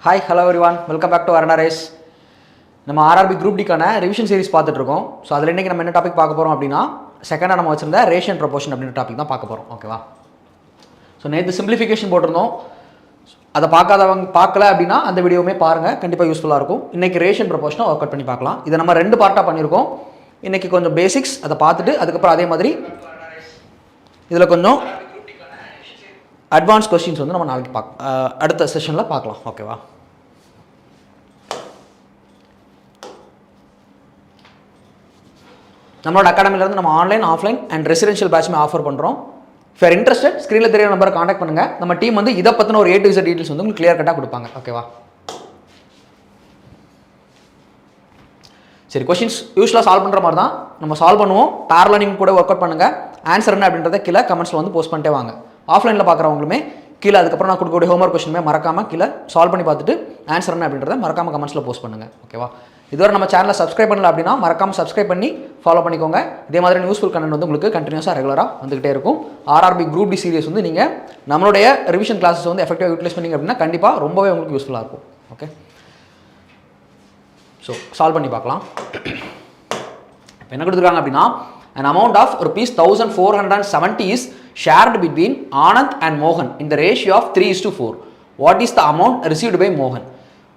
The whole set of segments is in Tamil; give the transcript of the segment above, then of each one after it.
Hi hello everyone, welcome back to RRBNTPC. நம்ம RRB குரூப் டிக்கான ரிவிஷன் சீரிஸ் பார்த்துட்டு இருக்கோம். ஸோ அதில் இன்றைக்கி நம்ம என்ன டாபிக் பார்க்க போகிறோம் அப்படின்னா, செகண்டாக நம்ம வச்சிருந்த ரேஷன் ப்ரொபோர்ஷன் அப்படின்ற டாபிக் தான் பார்க்க போகிறோம். ஓகேவா? ஸோ நேற்று சிம்பிளிஃபிகேஷன் போட்டிருந்தோம். அதை பார்க்கல அப்படின்னா அந்த வீடியோவுமே பாருங்கள், கண்டிப்பாக யூஸ்ஃபுல்லாக இருக்கும். இன்றைக்கி ரேஷன் ப்ரொபோர்ஷனை ஒர்க் அவுட் பண்ணி பார்க்கலாம். இதை நம்ம 2 பார்ட்டாக பண்ணியிருக்கோம். இன்றைக்கி கொஞ்சம் பேசிக்ஸ் அதை பார்த்துட்டு அதுக்கப்புறம் அதே மாதிரி இதில் கொஞ்சம் அட்வான்ஸ் கொஸ்டின்ஸ் வந்து நம்ம நாளைக்கு அடுத்த செஷனில் பார்க்கலாம். ஓகேவா? நம்மளோட அகாடமிலேருந்து நம்ம ஆன்லைன், ஆஃப்லைன் அண்ட் ரெசிடென்ஷியல் பேட்ச்மே ஆஃபர் பண்ணுறோம். இஃப் யூர் இன்ட்ரெஸ்டட், ஸ்க்ரீனில் தெரிய நம்பரை காண்டாக்ட் பண்ணுங்கள். நம்ம டீம் வந்து இதை பற்றின ஒரு A to Z டீட்டெயில்ஸ் வந்து உங்களுக்கு கிளியர் கட்டாக கொடுப்பாங்க. ஓகேவா? சரி, கொஸ்டின்ஸ் யூஸ்வலாக சால்வ் பண்ணுற மாதிரி தான் நம்ம சால்வ் பண்ணுவோம். பேரலாக நீங்கள் கூட ஒர்க் அவுட் பண்ணுங்கள். ஆன்சர் என்ன அப்படின்றத கீழே கமெண்ட்ஸில் வந்து போஸ்ட் பண்ணிட்டே வாங்க. ஆஃப்லைனில் பார்க்குறவங்களுமே கீழே அதுக்கப்புறம் நான் கொடுக்கக்கூடிய ஹோம்ஒர்க் கொஸ்டினுமே மறக்காமல் கீழே சால்வ் பண்ணி பார்த்துட்டு ஆன்சர் என்ன அப்படின்றத மறக்காமல் கமெண்ட்ஸில் போஸ்ட் பண்ணுங்கள். ஓகேவா? இதுவரை நம்ம சேனலை சப்ஸ்கிரைப் பண்ணல அப்படின்னா மறக்காமல் சப்ஸ்கிரைப் பண்ணி ஃபாலோ பண்ணிக்கோங்க. இதே மாதிரி யூஸ்ஃபுல் கண்டென்ட் வந்து உங்களுக்கு கண்டினியூஸாக ரெகுலராக வந்துகிட்டே இருக்கும். RRB குரூப் டி சீரியஸ் வந்து நீங்கள் நம்மளுடைய ரிவிஷன் கிளாஸஸ் வந்து எஃபெக்டிவாக யூட்டிலைஸ் பண்ணிங்க அப்படின்னா கண்டிப்பாக ரொம்பவே உங்களுக்கு யூஸ்ஃபுல்லாக இருக்கும். ஓகே, ஸோ சால்வ் பண்ணி பார்க்கலாம். இப்போ என்ன கொடுத்துருக்காங்க அப்படின்னா, an amount of rupees 1470 is shared between Anand and Mohan in the ratio of 3:4. What is the amount received by Mohan?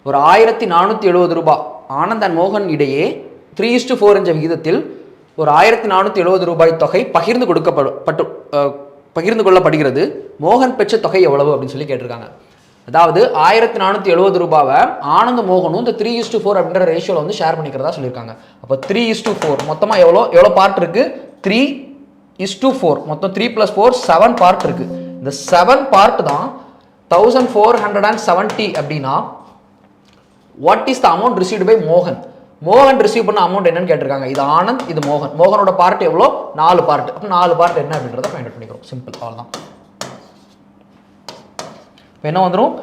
ஒரு 1470 ரூபாய் ஆனந்த் அண்ட் மோகன் இடையே 3:4 என்ற விகிதத்தில் ஒரு 1470 ரூபாய் தொகை பகிர்ந்து கொள்ளப்படுகிறது. மோகன் பெற்ற தொகை எவ்வளவு அப்படின்னு சொல்லி கேட்டிருக்காங்க. அதாவது 1470 ரூபாவை ஆனந்த் மோகனும் இந்த 3:4 அப்படின்ற ரேஷியோவில் வந்து ஷேர் பண்ணிக்கிறதா சொல்லியிருக்காங்க. அப்போ 3:4 மொத்தமாக எவ்வளோ பார்ட் இருக்குது? 3:4 மொத்தம் 3 + 4 7 பார்ட் இருக்குது. இந்த 7 பார்ட் தான் 1470 அப்படின்னா what is the amount received by மோகன்? மோகன் ரிசீவ் பண்ண அமௌண்ட் என்னன்னு கேட்டிருக்காங்க. இது ஆனந்த், இது மோகன். மோகனோட பார்ட் எவ்வளோ? 4 பார்ட். அப்போ 4 பார்ட் என்ன அப்படின்றத ஃபைண்ட் அவுட் பண்ணிக்கிறோம். சிம்பிள், அவ்வளோதான். இப்போ என்ன வந்துடும்?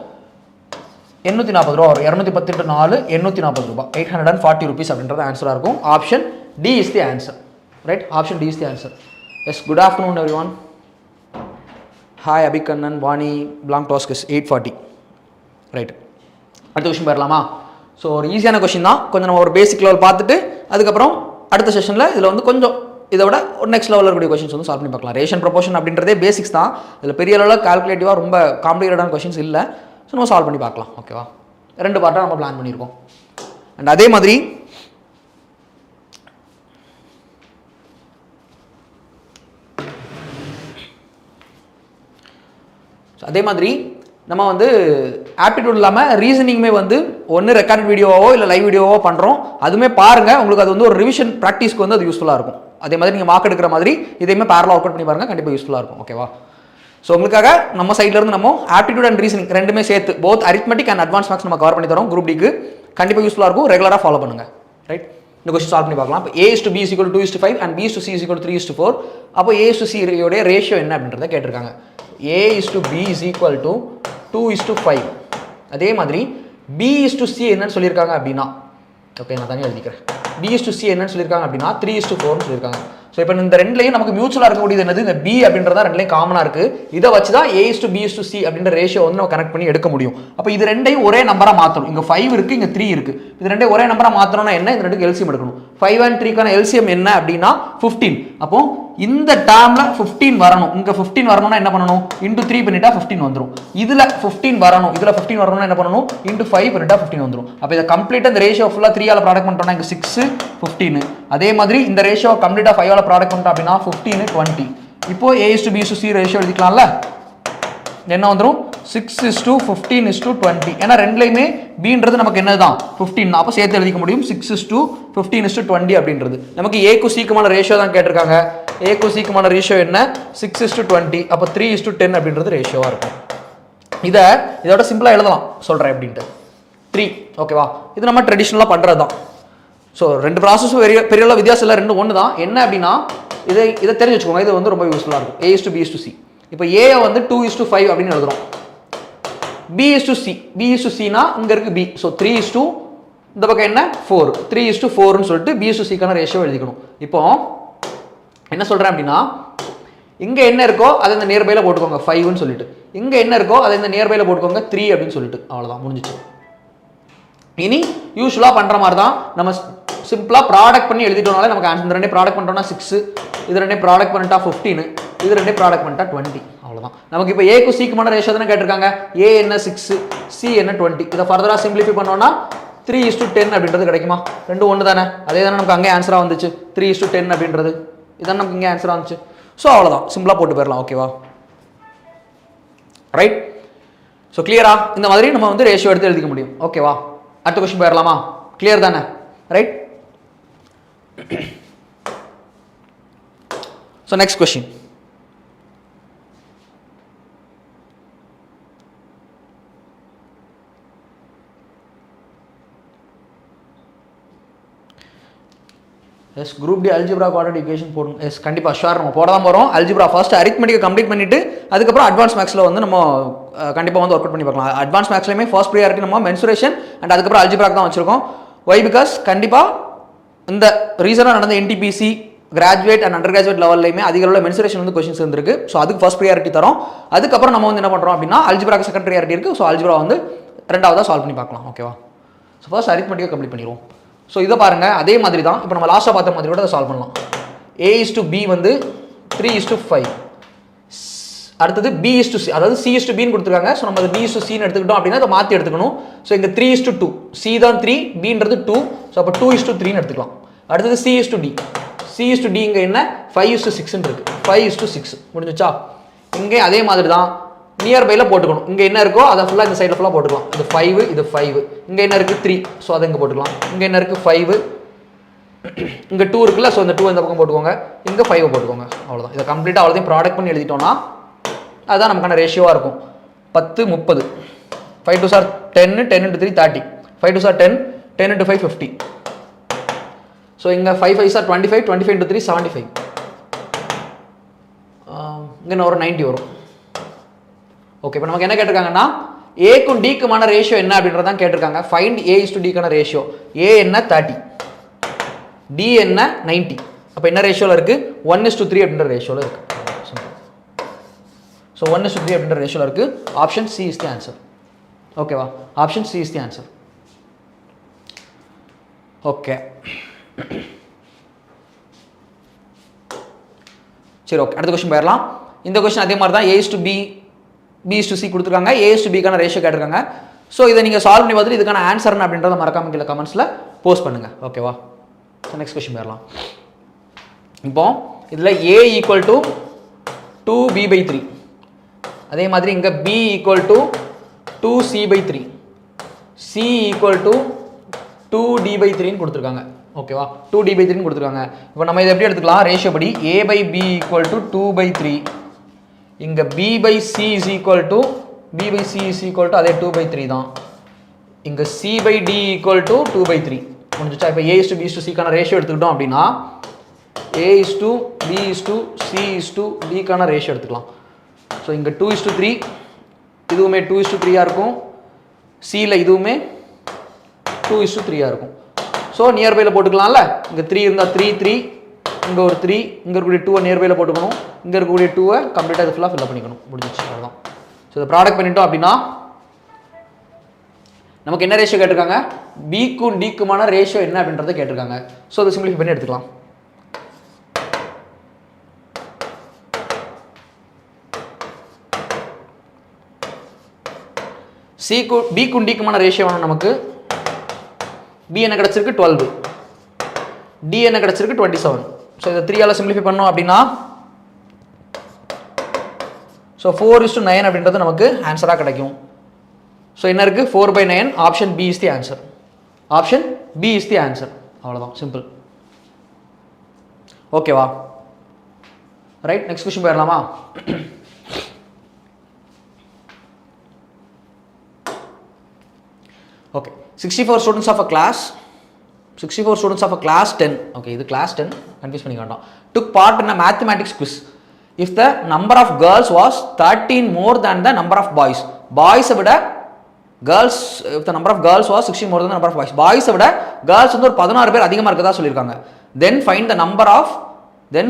840 ரூபா வரும். 210 × 4 840 ரூபாய், 840 rupees அப்படின்றது ஆன்சராக இருக்கும். Option D is the answer. Right? Option D is the answer. Yes, good afternoon everyone. Hi Abikannan, Vani, பிளாங் டாஸ்கஸ் 840. ரைட், அடுத்த கொஸ்டின் போயிடலாமா? ஸோ ஒரு ஈஸியான கொஸ்டின் தான். கொஞ்சம் நம்ம ஒரு பேசிக் லெவல் பார்த்துட்டு அதுக்கப்புறம் அடுத்த செஷனில் இதில் வந்து கொஞ்சம் இதை விட ஒரு நெக்ஸ்ட் லெவலில் இருக்கக்கூடிய கொஸ்டின்ஸ் வந்து சால்வ் பண்ணி பார்க்கலாம். ரேஷன் ப்ரொபோர்ஷன் அப்படின்றதே பேசிக்ஸ் தான். இதில் பெரிய அளவில் கால்குலேட்டிவாக ரொம்ப காம்ப்ளிகேட்டடான கொஸ்டின்ஸ் இல்லை. ஸோ நம்ம சால்வ் பண்ணி பார்க்கலாம். ஓகேவா? 2 பார்ட்டாக நம்ம பிளான் பண்ணியிருக்கோம். அண்ட் அதே மாதிரி நம்ம வந்து ஆப்டிடியூட் இல்லாமல் ரீசனிங்குமே வந்து ஒன்று ரெக்கார்ட் வீடியோவோ இல்லை லைவ் வீடியோவோ பண்ணுறோம். அதுவுமே பாருங்கள், உங்களுக்கு அது வந்து ஒரு ரிவிஷன் ப்ராக்டிஸ்க்கு வந்து அது யூஸ்ஃபுல்லாக இருக்கும். அதே மாதிரி நீங்கள் மார்க் எடுக்கிற மாதிரி இதையுமே பேரலாக ஒர்க் அவுட் பண்ணி பாருங்கள், கண்டிப்பாக யூஸ்ஃபுல்லாக இருக்கும். ஓகேவா? ஸோ உங்களுக்காக நம்ம சைட்லேருந்து நம்ம ஆப்டிடியூட் அண்ட் ரீசனிங் ரெண்டுமே சேர்த்து both arithmetic and advance maths நம்ம கவர் பண்ணி தரோம். குரூப் டிக்கு கண்டிப்பாக யூஸ்ஃபுல்லாக இருக்கும். ரெகுலராக ஃபாலோ பண்ணுங்கள். ரைட்? இந்த கொஸ்டின் சால்வ் பண்ணி பார்க்கலாம். இப்போ A/B = 2:5 அண்ட் B/C = 3:4. அப்போ A/C உடைய ரேஷியோ என்ன அப்படின்றத கேட்டிருக்காங்க. A/B = 2:5. அதே மாதிரி B/C என்னன்னு சொல்லியிருக்காங்க அப்படின்னா, ஓகே நான் தனியாக எழுதிக்கிறேன். B/C என்னன்னு சொல்லியிருக்காங்க அப்படின்னா 3:4 சொல்லியிருக்காங்க. ஸோ இப்போ இந்த ரெண்டுலையும் நமக்கு மியூச்சுவலாக இருக்கக்கூடியது என்னது? இந்த B அப்படின்றதா ரெண்டுலையும் காமனாக இருக்குது. இதை வச்சு தான் A/B/C அப்படின்ற ரேஷியோ வந்து நம்ம கனெக்ட் பண்ணி எடுக்க முடியும். அப்போ இது ரெண்டையும் ஒரே நம்பராக மாற்றணும். இங்கே 5 இருக்குது, இங்கே 3 இருக்குது. இது ரெண்டையும் ஒரே நம்பராக மாற்றணும்னா என்ன? இந்த ரெண்டுக்கு எல்சிஎம் எடுக்கணும். 5 and 3க்கான எல்சிஎம் என்ன அப்படின்னா 15. அப்போ இந்த டேர்மில் 15 வரணும். இங்கே 15 வரணும்னா என்ன பண்ணணும்? × 3 பண்ணிட்டா 15 வந்துடும். இதில் 15 வரணும். இதில் 15 வரணும்னா என்ன பண்ணணும்? × 5 பண்ணிட்டா 15 வந்துடும். அப்போ இதை கம்ப்ளீட்டாக இந்த ரேஷியோ ஃபுல்லாக 3ஆல் ப்ராடக்ட் பண்ணிட்டோம்னா இங்கே 6 15. அதே மாதிரி இந்த ரேஷியோ கம்ப்ளீட்டாக 5ஆல் ப்ராடக்ட் பண்ணிட்டோம் அப்படின்னா 15 20. இப்போ A/B/C ரேஷியோ எழுதிக்கலாம்ல. என்ன வந்துடும்? 6:15:20. ஏன்னா ரெண்டுலையுமே பீன்றது நமக்கு என்னதான் 15 தான். அப்போ சேர்த்து எழுதிக்க முடியும். 6:15:20 அப்படின்றது நமக்கு A/C ரேஷியோ தான் கேட்டிருக்காங்க. A/C ரேஷியோ என்ன? 6:20. அப்போ 3:10 அப்படின்றது ரேஷியோவாக இருக்கும். இதோட சிம்பிளாக எழுதலாம், சொல்கிறேன் அப்படின்ட்டு 3. ஓகேவா? இது நம்ம ட்ரெடிஷ்னலாக பண்ணுறது தான். ஸோ 2 ப்ராசஸும் பெரிய அளவு வித்தியாசம் இல்லை, 2 ஒன்று தான். என்ன அப்படின்னா இதை தெரிஞ்சு வச்சுக்கோங்க. இது வந்து ரொம்ப யூஸ்ஃபுல்லாக இருக்கும். A/B/C. இப்போ A வந்து 2:5 அப்படின்னு எழுதுறோம். B/C இங்கே இருக்குது B. ஸோ 3 இந்த பக்கம் என்ன 4 3:4ன்னு சொல்லிட்டு B/Cக்கான ரேஷியோ எழுதிக்கணும். இப்போ என்ன சொல்கிறேன் அப்படின்னா, இங்கே என்ன இருக்கோ அதை இந்த நியர்பையில் போட்டுக்கோங்க 5ன்னு சொல்லிட்டு. இங்கே என்ன இருக்கோ அதை இந்த நியர்பையில் போட்டுக்கோங்க 3 அப்படின்னு சொல்லிட்டு. அவ்வளோதான், முடிஞ்சிச்சு. இனி யூஸ்வலாக பண்ணுற மாதிரி தான் நம்ம சிம்பிளாக ப்ராடக்ட் பண்ணி எழுதிட்டோம்னாலே நமக்கு இந்த ரெண்டே ப்ராடக்ட் பண்ணுறோம்னா 6, இது ரெண்டே ப்ராடக்ட் பண்ணிட்டா 15, இது ரெண்டே ப்ராடக்ட் பண்ணிட்டா 20. அவ்வளோதான். நமக்கு இப்போ ஏக்கு சிக்குமான ரேஷியோ தானே கேட்டிருக்காங்க. ஏ என்ன 6, சி என்ன 20. இதை ஃபர்தராக சிம்பிளிஃபை பண்ணோம்னா 3:10 அப்படின்றது கிடைக்குமா? ரெண்டும் ஒன்று தானே. அதே தானே நமக்கு அங்கே ஆன்சராக வந்துச்சு. 3:10 அப்படின்றது இதான் நமக்கு இங்கே ஆன்சராக வந்துச்சு. ஸோ அவ்வளோதான், சிம்பிளாக போட்டு போயிடலாம். ஓகேவா? ரைட். ஸோ கிளியரா? இந்த மாதிரி நம்ம வந்து ரேஷியோ எடுத்து எழுதிக்க முடியும். ஓகேவா? அடுத்த கொஸ்டின் போயிடலாமா? கிளியர் தானே? Right. So next question. Yes group D algebra quadratic equation போடணும். எஸ் கண்டிப்பாக ஷுவர் நம்ம போட தான் போகிறோம். அல்ஜிப்ரா ஃபர்ஸ்ட் அரித்மெட்டிக்கை கம்ப்ளீட் பண்ணிட்டு அதுக்கப்புறம் அட்வான்ஸ் மேக்ஸில் வந்து நம்ம கண்டிப்பாக வந்து ஒர்க் அவுட் பண்ணி பார்க்கலாம். அட்வான்ஸ் மேக்ஸ்லையுமே ஃபர்ஸ்ட் ப்ரியாரிட்டி நம்ம மென்சுரேஷன் அண்ட் அதுக்கப்புறம் அல்ஜிப்ராக்கு தான் வச்சிருக்கோம். ஒய் பிகாஸ் கண்டிப்பாக இந்த ரீசனாக நடந்த NTPC graduate and under graduate லெவல்லையுமே அதிக அளவில் மென்சுரேஷன் வந்து கொஸ்டின்ஸ் இருந்திருக்கு. ஸோ அதுக்கு ஃபர்ஸ்ட் ப்ரியாரிட்டி தரோம். அதுக்கப்புறம் நம்ம வந்து என்ன பண்ணுறோம் அப்படின்னா அல்ஜிப்ராக்கு செகண்ட் ப்ரியாரிட்டி இருக்குது. ஸோ அல்ஜிப்ரா வந்து ரெண்டாவதாக சால்வ் பண்ணி பார்க்கலாம். ஓகேவா? ஸோ ஃபர்ஸ்ட் அரித்மெட்டிக்கை கம்ப்ளீட் பண்ணிடுவோம். ஸோ இதை பாருங்கள், அதே மாதிரி தான் இப்போ நம்ம லாஸ்ட்டாக பார்த்த மாதிரி கூட அதை சால்வ் பண்ணலாம். A:B வந்து 3:5. அடுத்தது B:C, அதாவது C:Bன்னு கொடுத்துருக்காங்க. ஸோ நம்ம B:Cன்னு எடுத்துக்கிட்டோம் அப்படின்னா அதை மாற்றி எடுத்துக்கணும். ஸோ இங்கே 3:2, C தான் 3, Bன்றது 2. ஸோ அப்போ 2:3ன்னு எடுத்துக்கலாம். அடுத்தது C:D, C:D இங்கே என்ன 5:6ன்னு இருக்கு. 5:6 முடிஞ்சிச்சா? இங்கே அதே மாதிரி தான் நியர்பையில் போட்டுக்கணும். இங்கே என்ன இருக்கோ அதை ஃபுல்லாக இந்த சைடில் ஃபுல்லாக போட்டுக்கலாம். இது 5, இது 5. இங்கே என்ன இருக்குது 3, ஸோ அதை இங்கே போட்டுக்கலாம். இங்கே என்ன இருக்குது 5, இங்கே 2 இருக்குல்ல, ஸோ இந்த 2 இந்த பக்கம் போட்டுக்கோங்க. இங்கே 5 போட்டுக்கோங்க. அவ்வளோதான். இதை கம்ப்ளீட்டாக அவ்வளோதையும் ப்ராடக்ட் பண்ணி எழுதிட்டோம்னா அதுதான் நமக்கான ரேஷியோவாக இருக்கும். 10, 30. 5 2 10, 10 × 3 30. 5 2 10, 10 × 5 50. ஸோ இங்கே 5 5 25, 25 × 3 75. இங்கே ஒரு 90 வரும். ஓகே, இப்போ நமக்கு என்ன கேட்டிருக்காங்கன்னா ஏக்கும் டிக்குமான ரேஷியோ என்ன அப்படின்றதான் கேட்டிருக்காங்க. Find A:D ratio. ஏ என்ன 30, டி என்ன 90. அப்போ என்ன ரேஷியோவில் இருக்குது? 1:3 அப்படின்ற ரேஷியோவில் இருக்குது. ஸோ 1:3 அப்படின்ற ரேஷியோவில் இருக்குது. Option C is the answer. ஓகேவா? Option C is the answer. Okay சரி, ஓகே அடுத்த கொஸ்டின் போயிடலாம். இந்த கொஸ்டின் அதே மாதிரி தான். A:B, B:C கொடுத்துருக்காங்க. A::B ரேஷியோ கேட்டிருக்காங்க. ஸோ இதை நீங்கள் சால்வ் பண்ணி பார்த்துட்டு இதுக்கான ஆன்சர் என்ன அப்படின்றத மறக்காம கீழே கமெண்ட்ஸில் போஸ்ட் பண்ணுங்கள். ஓகேவா? நெக்ஸ்ட் கொஸ்டின் போயிடலாம். இப்போ இதில் A = 2B/3. அதே மாதிரி இங்கே B = 2C/3, C = 2D/3ன்னு கொடுத்துருக்காங்க. ஓகேவா? 2D/3ன்னு கொடுத்துருக்காங்க. இப்போ நம்ம இதை எப்படி எடுத்துக்கலாம்? ரேஷியோ படி A/B = 2/3. இங்கே B/C = அதே 2/3 தான். இங்கே C/D = 2/3 முடிஞ்சிச்சா? இப்போ A::B::C ரேஷியோ எடுத்துக்கிட்டோம் அப்படின்னா A::B::C::D ரேஷியோ எடுத்துக்கலாம். ஸோ இங்கே 2:3, இதுவுமே 2:3 இருக்கும். சியில் இதுவுமே 2:3 இருக்கும். ஸோ நியர்பையில் போட்டுக்கலாம்ல. இங்கே 3 இருந்தால் 3 3, இங்கே ஒரு 3, இங்கே இருக்கக்கூடிய 2 நியர்பையில் போட்டுக்கணும். இங்கே இருக்கக்கூடிய 2 கம்ப்ளீட்டாக இது ஃபுல்லாக ஃபில்அப் பண்ணிக்கணும். முடிஞ்சிச்சு, அவ்வளோதான். ஸோ இதை ப்ராடக்ட் பண்ணிட்டோம் அப்படின்னா நமக்கு என்ன ரேஷியோ கேட்டிருக்காங்க? பிக்கும் டிக்குமான ரேஷியோ என்ன அப்படின்றத கேட்டிருக்காங்க. ஸோ அதை சிம்பிளிஃபை பண்ணி எடுத்துக்கலாம். பிக்கும் டிக்குமான ரேஷியோ வேணும் நமக்கு. பி என்ன கிடச்சிருக்கு 12, டி என்ன கிடச்சிருக்கு 27. ஸோ இதை 3ஆல் சிம்பிளிஃபை பண்ணோம் அப்படின்னா ஸோ 4:9 அப்படின்றது நமக்கு ஆன்சராக கிடைக்கும். ஸோ என்ன இருக்குது 4/9. Option B is the answer. Option B is the answer. அவ்வளோதான், சிம்பிள். ஓகேவா? ரைட், நெக்ஸ்ட் கொஸ்டின் போயிடலாமா? Okay, 64 students of a class 10. Okay, இது class 10, கன்ஃபியூஸ் பண்ணிக்க வேண்டாம். took part in a mathematics quiz. If the number of girls was 13 more than the number of boys. Boys விட girls, if the number of girls was 16 more than the number of boys. Boys விட girls வந்து ஒரு 16 பேர் அதிகமாக இருக்கதா சொல்லியிருக்காங்க. Then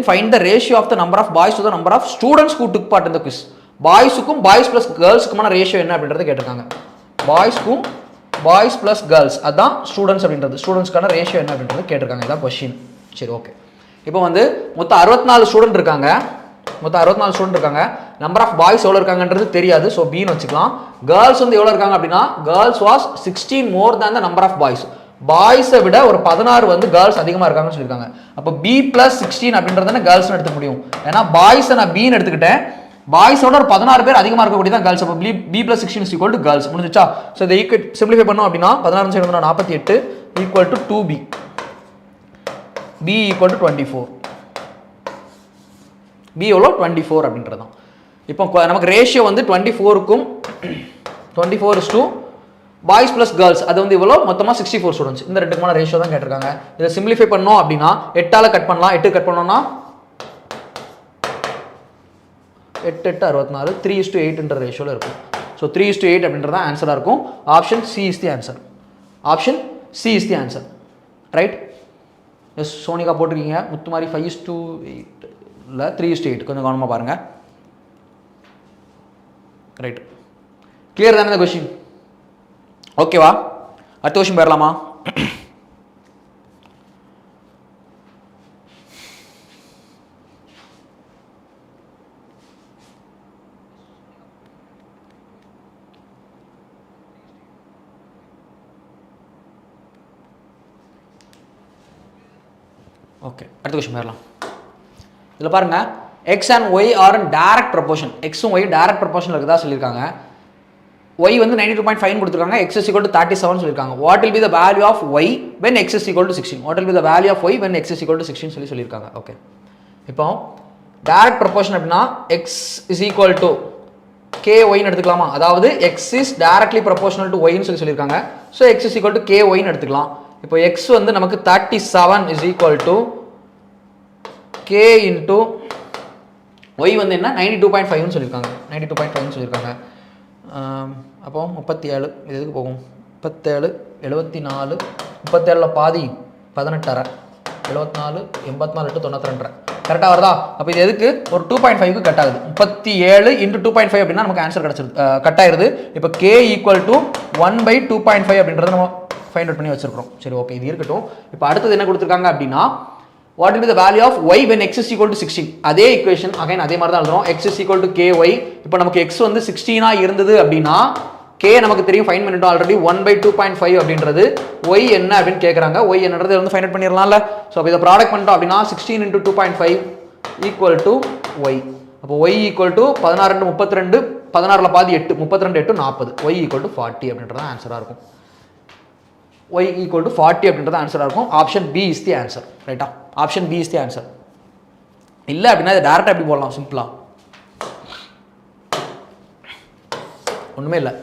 find the ratio of the number of boys to the number of students who took part in the quiz. பாய்ஸுக்கும் பாய்ஸ் ப்ளஸ் கேர்ள்ஸுக்குமான ரேஷியோ என்ன அப்படின்றத கேட்டிருக்காங்க. பாய்ஸ்க்கும் பாய்ஸ் ப்ளஸ் கேர்ள்ஸ் அதான் ஸ்டூடெண்ட்ஸ் அப்படின்றது. ஸ்டூடெண்ட்ஸ்க்கான ரேஷியோ என்ன அப்படின்றது கேட்டிருக்காங்க. இதான் கொஸ்டின். சரி, ஓகே. இப்போ வந்து மொத்தம் 64 ஸ்டூடெண்ட் இருக்காங்க. நம்பர் ஆஃப் பாய்ஸ் எவ்வளோ இருக்காங்கன்றது தெரியாது. ஸோ பின்னு வச்சுக்கலாம். கேர்ள்ஸ் வந்து எவ்வளோ இருக்காங்க அப்படின்னா girls was 16 more than the number of boys. பாய்ஸை விட ஒரு 16 வந்து கேர்ள்ஸ் அதிகமாக இருக்காங்கன்னு சொல்லியிருக்காங்க. அப்போ பி ப்ளஸ் 16 அப்படின்றத கேர்ள்ஸ்னு எடுத்துக்க முடியும். ஏன்னா பாய்ஸை நான் பின்னு எடுத்துக்கிட்டேன். பாய்ஸோட ஒரு 16 பேர் அதிகமாக இருக்கக்கூடியதான் கேர்ள்ஸ். அப்போ B plus 16 is equal to girls. முடிஞ்சிச்சா? ஸோ இதை சிம்பிளிஃபை பண்ணோம் அப்படின்னா 16 side 48 equal to 2b. b equal to 24. b எவ்வளோ 24 அப்படின்றது தான். இப்போ நமக்கு ரேஷியோ வந்து 24க்கும் 24 பாய்ஸ் ப்ளஸ் கேர்ள்ஸ் அது வந்து இவ்வளோ மொத்தமாக 64 ஸ்டூடெண்ட்ஸ். இந்த ரெண்டுக்குமான ரேஷியோ தான் கேட்டிருக்காங்க. இதை சிம்பிளிஃபை பண்ணோம் அப்படின்னா 8ஆல் கட் பண்ணலாம். 8 கட் பண்ணோம்னா 8 8 64 3:8 ரேஷியோவில் இருக்கும். ஸோ 3:8 அப்படின்றது தான் ஆன்சராக இருக்கும். Option C is the answer. Right? Yes, Sonika போட்டிருக்கீங்க. முத்துமாரி 5:8 இல்லை 3:8. கொஞ்சம் கவனமாக பாருங்கள். ரைட், கிளியர் தானே இந்த கொஸ்டின்? ஓகேவா? அடுத்த கொஸ்டின் போயிடலாமா? ஓகே, அடுத்த கொஸ்டின் போயிடலாம். இதில் பாருங்கள், X and Y are in direct proportion. எக்ஸும் ஒய் டைரக்ட் ப்ரொபோர்ஷனில் இருக்குதா சொல்லியிருக்காங்க. y வந்து 92.5 கொடுத்துருக்காங்க. x is equal to 37 சொல்லியிருக்காங்க. What will be the value of y when x is equal to 16? What will be the value of y when x is equal to 16 சொல்லியிருக்காங்க. ஓகே, இப்போ டைரக்ட் ப்ரொபோர்ஷன் அப்படின்னா x is equal to ky ன்னு எடுத்துக்கலாமா? அதாவது x is directly proportional to y ன்னு சொல்லியிருக்காங்க. So x is equal to ky ன்னு எடுத்துக்கலாம். இப்போ x வந்து நமக்கு 37 is equal to k into y வந்து என்ன 92.5 சொல்லியிருக்காங்க. 92.5 சொல்லியிருக்காங்க. அப்போ 37 இது எதுக்கு போகும்? 37 74 37ல் பாதி 18 74 84 8 92 கரெக்டாக வருதா? அப்போ இது எதுக்கு? ஒரு 2.5க்கு கட் ஆகுது. 37 × 2.5 அப்படின்னா நமக்கு ஆன்சர் கிடச்சிருது, கட் ஆயிருது. இப்போ k ஈக்குவல் டு 1/2.5 அப்படின்றத நம்ம ஃபைண்ட் அவுட் பண்ணி வச்சிருக்கிறோம். சரி, ஓகே, இது இருக்கட்டும். இப்போ அடுத்தது என்ன கொடுத்துருக்காங்க அப்படின்னா what will be the value of y when x is equal to 16? அதே ஈக்குவேஷன் அகைன் அதே மாதிரி தான் எழுதுறோம். x is equal to ky. இப்போ நமக்கு x வந்து 16 இருந்தது அப்படின்னா k நமக்கு தெரியும், ஃபைண்ட் பண்ணிட்டோம் ஆல்ரெடி. 1/2.5 அப்படின்றது y என்ன அப்படின்னு கேட்குறாங்க. y என்னன்றது வந்து ஃபைண்ட் அவுட் பண்ணிடலாம்ல. ஸோ அப்போ இதை ப்ராடக்ட் பண்ணிட்டோம் அப்படின்னா 16 × 2.5 ஈக்குவல் டு y. அப்போ y ஈக்குவல் டு 16 × 32 16ல் பாதி 8 32 8 40. y ஈக்குவல் டு 40 அப்படின்றது ஆன்சராக இருக்கும். y ஈக்குவல் டு 40 அப்படின்றது ஆன்சராக இருக்கும். Option B is the answer. ரைட்டா? Option B is the answer. இல்லை அப்படின்னா இதை டேரெக்டாக எப்படி போடலாம்? சிம்பிளாக ஒன்றுமே இல்லை.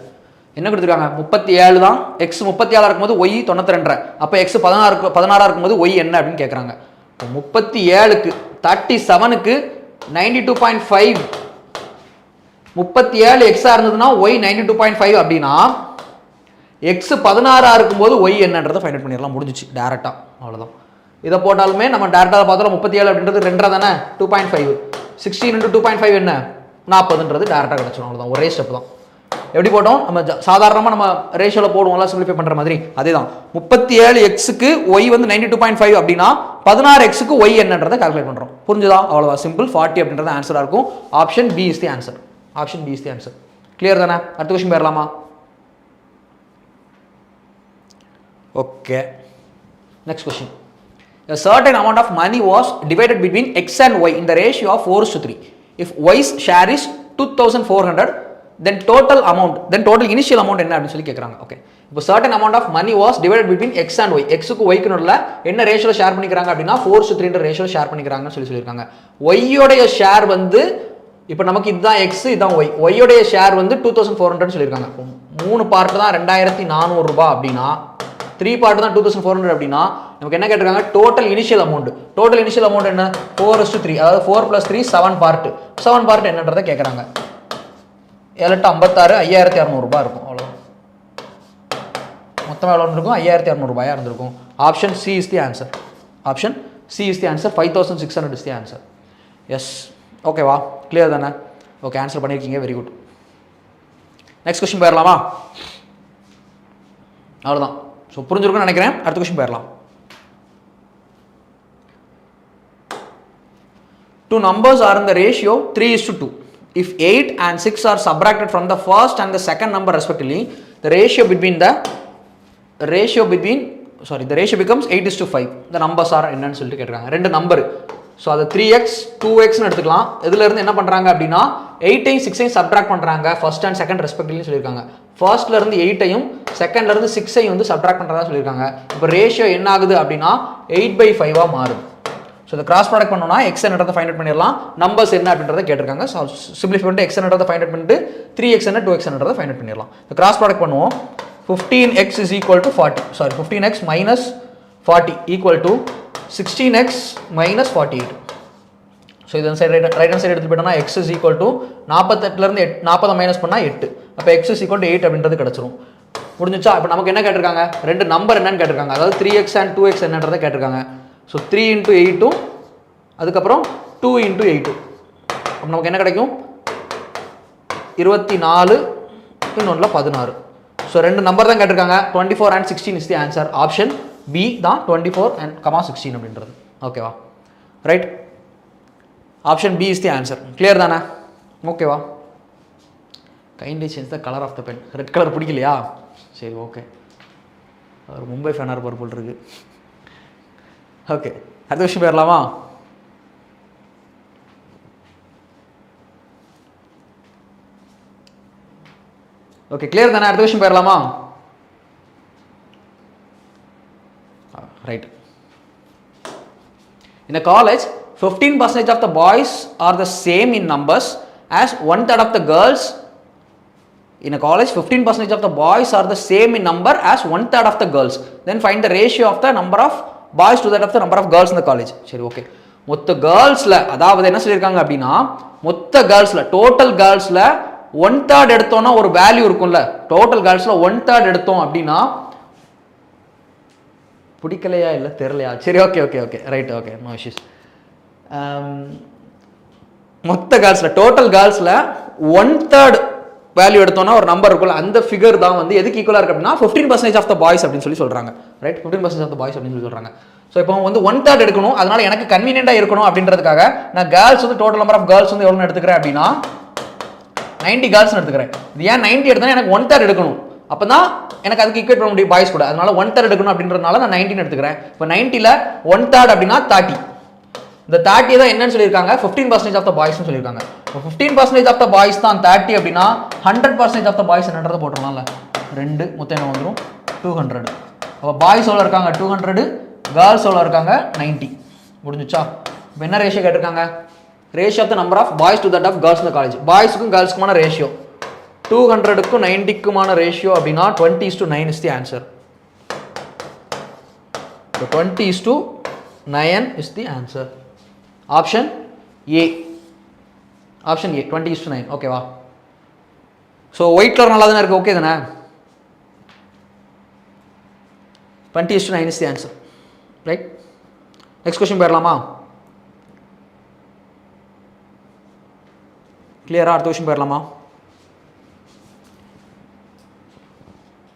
என்ன கொடுத்துருக்காங்க? 37 தான். எக்ஸ் 37 இருக்கும்போது ஒய் 92. அப்போ எக்ஸ் 16 இருக்கும்போது ஒய் என்ன அப்படின்னு கேட்குறாங்க. 37க்கு 37க்கு 92.5 37 எக்ஸாக இருந்ததுன்னா ஒய் 92.5 அப்படின்னா எக்ஸ் 16 இருக்கும்போது ஒய் என்னன்றதை ஃபைண்ட் அவுட் பண்ணிடலாம். முடிஞ்சிச்சு டேரெக்டாக, அவ்வளோதான். இதை போட்டாலுமே நம்ம டேரெக்டாக பார்த்தோம். 37 அப்படின்றது 2 தானே, 2.5 16 × 2.5 என்ன 40ன்றது டேரெக்டாக கிடச்சிடும். அவ்வளோதான், ஒரே ஸ்டெப் தான். எப்படி போட்டோம்? நம்ம சாதாரணமாக நம்ம ரேஷியோவில் போடுவோம்ல, சிம்பிளிஃபை பண்ணுற மாதிரி அதே தான். 37 எக்ஸுக்கு ஒய் வந்து 92.5 அப்படின்னா 16 எக்ஸுக்கு ஒய் என்னன்றதை கால்குலேட் பண்ணுறோம். புரிஞ்சுதா? அவ்வளோதான், சிம்பிள். 40 அப்படின்றது ஆன்சராக இருக்கும். Option B is the answer. Option B is the answer. Clear தானே? அடுத்த கொஸ்டின் போயிடலாமா? Okay, next question. A certain amount of money was divided between x and y in the ratio of 4:3. If y's share is 2400, then total initial amount என்ன அப்படின்னு சொல்லி கேட்குறாங்க. ஓகே, இப்போ certain amount of money was divided between x and y. x-க்கு y-க்கு நடுவில் என்ன ரேஷியோவில் ஷேர் பண்ணிக்கிறாங்க அப்படின்னா 4:3 ரேஷியோவில் ஷேர் பண்ணிக்கிறாங்கன்னு சொல்லியிருக்காங்க. y-யோடைய ஷேர் வந்து இப்போ நமக்கு இதுதான் x, இதுதான் y. y-யோடைய ஷேர் வந்து 2400 சொல்லியிருக்காங்க. 3 பார்ட் தான் 2400 ரூபாய் அப்படின்னா 3 பார்ட் தான் 2400 அப்படின்னா நமக்கு என்ன கேட்டிருக்காங்க? Total initial amount. Total initial amount என்ன? 4:3. அதாவது 4 + 3 7 பார்ட். 7 பார்ட் என்னன்றதை கேட்குறாங்க. 7 × 56 5200 ரூபாய் இருக்கும். அவ்வளோ மொத்தமாக எவ்வளோ இருக்கும்? 5200 ரூபாயாக இருந்திருக்கும். Option C is the answer. Option C is the answer. 5600 is the answer. Yes, ஓகேவா? கிளியர் தானே? ஓகே, ஆன்சர் பண்ணியிருக்கீங்க, வெரி குட். நெக்ஸ்ட் கொஸ்டின் போயிடலாமா? அவ்வளோதான். ஸோ புரிஞ்சிருக்குன்னு நினைக்கிறேன். அடுத்த கொஸ்டின் போயிடலாம். Two numbers are in the ratio 3:2. If 8 and 6 are subtracted from the first and the second number respectively, the ratio becomes 8:5. The numbers are என்னன்னு சொல்லிட்டு கேட்குறாங்க. ரெண்டு நம்பர். ஸோ அது 3x 2xன்னு எடுத்துக்கலாம். இதிலிருந்து என்ன பண்ணுறாங்க அப்படின்னா 8ஐயும் 6ஐயும் சப்ட்ராக்ட் பண்ணுறாங்க ஃபர்ஸ்ட் அண்ட் செகண்ட் ரெஸ்பெக்டிவ்லி சொல்லியிருக்காங்க. ஃபர்ஸ்ட்லேருந்து 8ஐயும் செகண்ட்லேருந்து 6ஐயும் வந்து சப்ட்ராக்ட் பண்ணுறதா சொல்லியிருக்காங்க. இப்போ ரேஷியோ என்ன ஆகுது அப்படின்னா 8/5 மாறுது. ஸோ இதை கிராஸ் ப்ராடக்ட் பண்ணோம்னா எக்ஸ் என்னன்றதை ஃபைண்ட் அவுட் பண்ணிடலாம். நம்பர்ஸ் என்ன அப்படின்றத கேட்டிருக்காங்க. ஸோ சிம்பிளிஃபை பண்ணிட்டு எக்ஸ் என்னன்றதை ஃபைண்ட் அவுட் பண்ணிட்டு 3x என்ன 2x என்னன்றதை ஃபைண்ட் அவுட் பண்ணிடலாம். இந்த கிராஸ் ப்ராடக்ட் பண்ணுவோம். 15x is equal to 40. Sorry, 15x minus 40 equal to 16x minus 48. So இது ரைட் ஹேண்ட் சைடு எடுத்து போயிட்டோம்னா x is equal to 48லேருந்து 40 minus பண்ணால் 8. அப்போ x is equal to 8 அப்படின்றது கிடச்சிரும். முடிஞ்சிச்சா? இப்போ நமக்கு என்ன கேட்டிருக்காங்க? ரெண்டு நம்பர் என்னன்னு கேட்டிருக்காங்க. அதாவது 3x and 2x என்னன்றதை கேட்டிருக்காங்க. ஸோ 3 into 8 அதுக்கப்புறம் 2 into 8. அப்போ நமக்கு என்ன கிடைக்கும்? 24 இன்னொன்றில் 16. ஸோ ரெண்டு நம்பர் தான் கேட்டிருக்காங்க. 24 and 16 is the answer. Option B தான் 24 and 16 அப்படின்றது. ஓகேவா? ரைட். Option B is the answer. Clear தானே? ஓகேவா? Kindly change the colour of the pen. Red colour பிடிக்கலையா? சரி, ஓகே. அவர் மும்பை ஃபேனாக இருப்பார் போல் இருக்கு. ஓகே, அடுத்த விஷயம் போயிடலாமா? ஓகே, கிளியர் தானே? அடுத்த விஷயம் போயிடலாமா? Right. In a college, 15% of the boys are the same in numbers as 1/3 of the girls. In a college, 15% of the boys are the same in number as 1/3 of the girls. Then find the ratio of the number of boys to that of the number of girls in the college. சரி, ஓகே. மொத்த கேர்ள்ஸில், அதாவது என்ன சொல்லியிருக்காங்க அப்படின்னா மொத்த கேர்ள்ஸில், டோட்டல் கேர்ள்ஸில் 1/3 எடுத்தோம்னா ஒரு வேல்யூ இருக்கும்ல. டோட்டல் கேர்ள்ஸில் 1/3 எடுத்தோம் அப்படின்னா பிடிக்கலையா இல்லை தெரியலையா? சரி, okay okay okay right, okay, no issues. மொத்த கேர்ள்ஸில், டோட்டல் கேர்ள்ஸில் 1/3 வேல்யூ எடுத்தோம்னா ஒரு நம்பர் இருக்கும்ல, அந்த ஃபிகர் தான் வந்து எதுக்கு ஈக்குவலாக இருக்குது அப்படின்னா 15% ஆஃப் த பாய்ஸ் அப்படின்னு சொல்லி சொல்கிறாங்க. ரைட், 15% ஆஃப் த பாய்ஸ் அப்படின்னு சொல்லி சொல்கிறாங்க. ஸோ இப்போ வந்து 1/3 எடுக்கணும், அதனால எனக்கு கன்வீனியண்டாக இருக்கணும் அப்படின்றதுக்காக நான் கேர்ள்ஸ் வந்து டோட்டல் நம்பர் ஆஃப் கேர்ள்ஸ் வந்து எவ்வளோ எடுத்துக்கிறேன் அப்படின்னா 90 கேர்ள்ஸ் எடுத்துக்கிறேன். இது ஏன் 90 எடுத்தா எனக்கு 1/3 எடுக்கணும், அப்போ தான் எனக்கு அதுக்கு ஈக்குவேட் பண்ண முடியும் பாய்ஸ் கூட. அதனால 1/3 எடுக்கணும் அப்படின்றதுனால நான் 19 எடுத்துக்கிறேன். இப்போ 90ல் 1/3 அப்படின்னா 30. இந்த 30 தான் என்னன்னு சொல்லியிருக்காங்க? 15% ஆஃப் த பாய்ஸ்னு சொல்லியிருக்காங்க. இப்போ 15% ஆஃப் த பாய்ஸ் தான் 30 அப்படின்னா 100% ஆஃப் த பாய்ஸ் என்னன்றதை போட்டுடலாம்ல. 2 மொத்தம் என்ன வந்துடும்? 200. அப்போ பாய்ஸ் எவ்வளோ இருக்காங்க? 200. கேர்ள்ஸ் எவ்வளோ இருக்காங்க? 90. முடிஞ்சிச்சா? இப்போ என்ன ரேஷியோ கேட்டிருக்காங்க? Ratio of the number of boys to that of girls இந்த காலேஜ். பாய்ஸுக்கும் கேர்ள்ஸுக்குமான ரேஷியோ 200க்கும் 90க்குமான ரேஷியோ அப்படின்னா 20:9 is the answer. 20:9 is the answer. Option A. Option A 20:9. ஓகேவா? ஸோ ஒயிட் கலர் நல்லா தானே இருக்குது, ஓகே தானே? 20:9 is the answer. Right, next question போயிடலாமா? கிளியரா? அடுத்த கொஸ்டின் போயிடலாமா?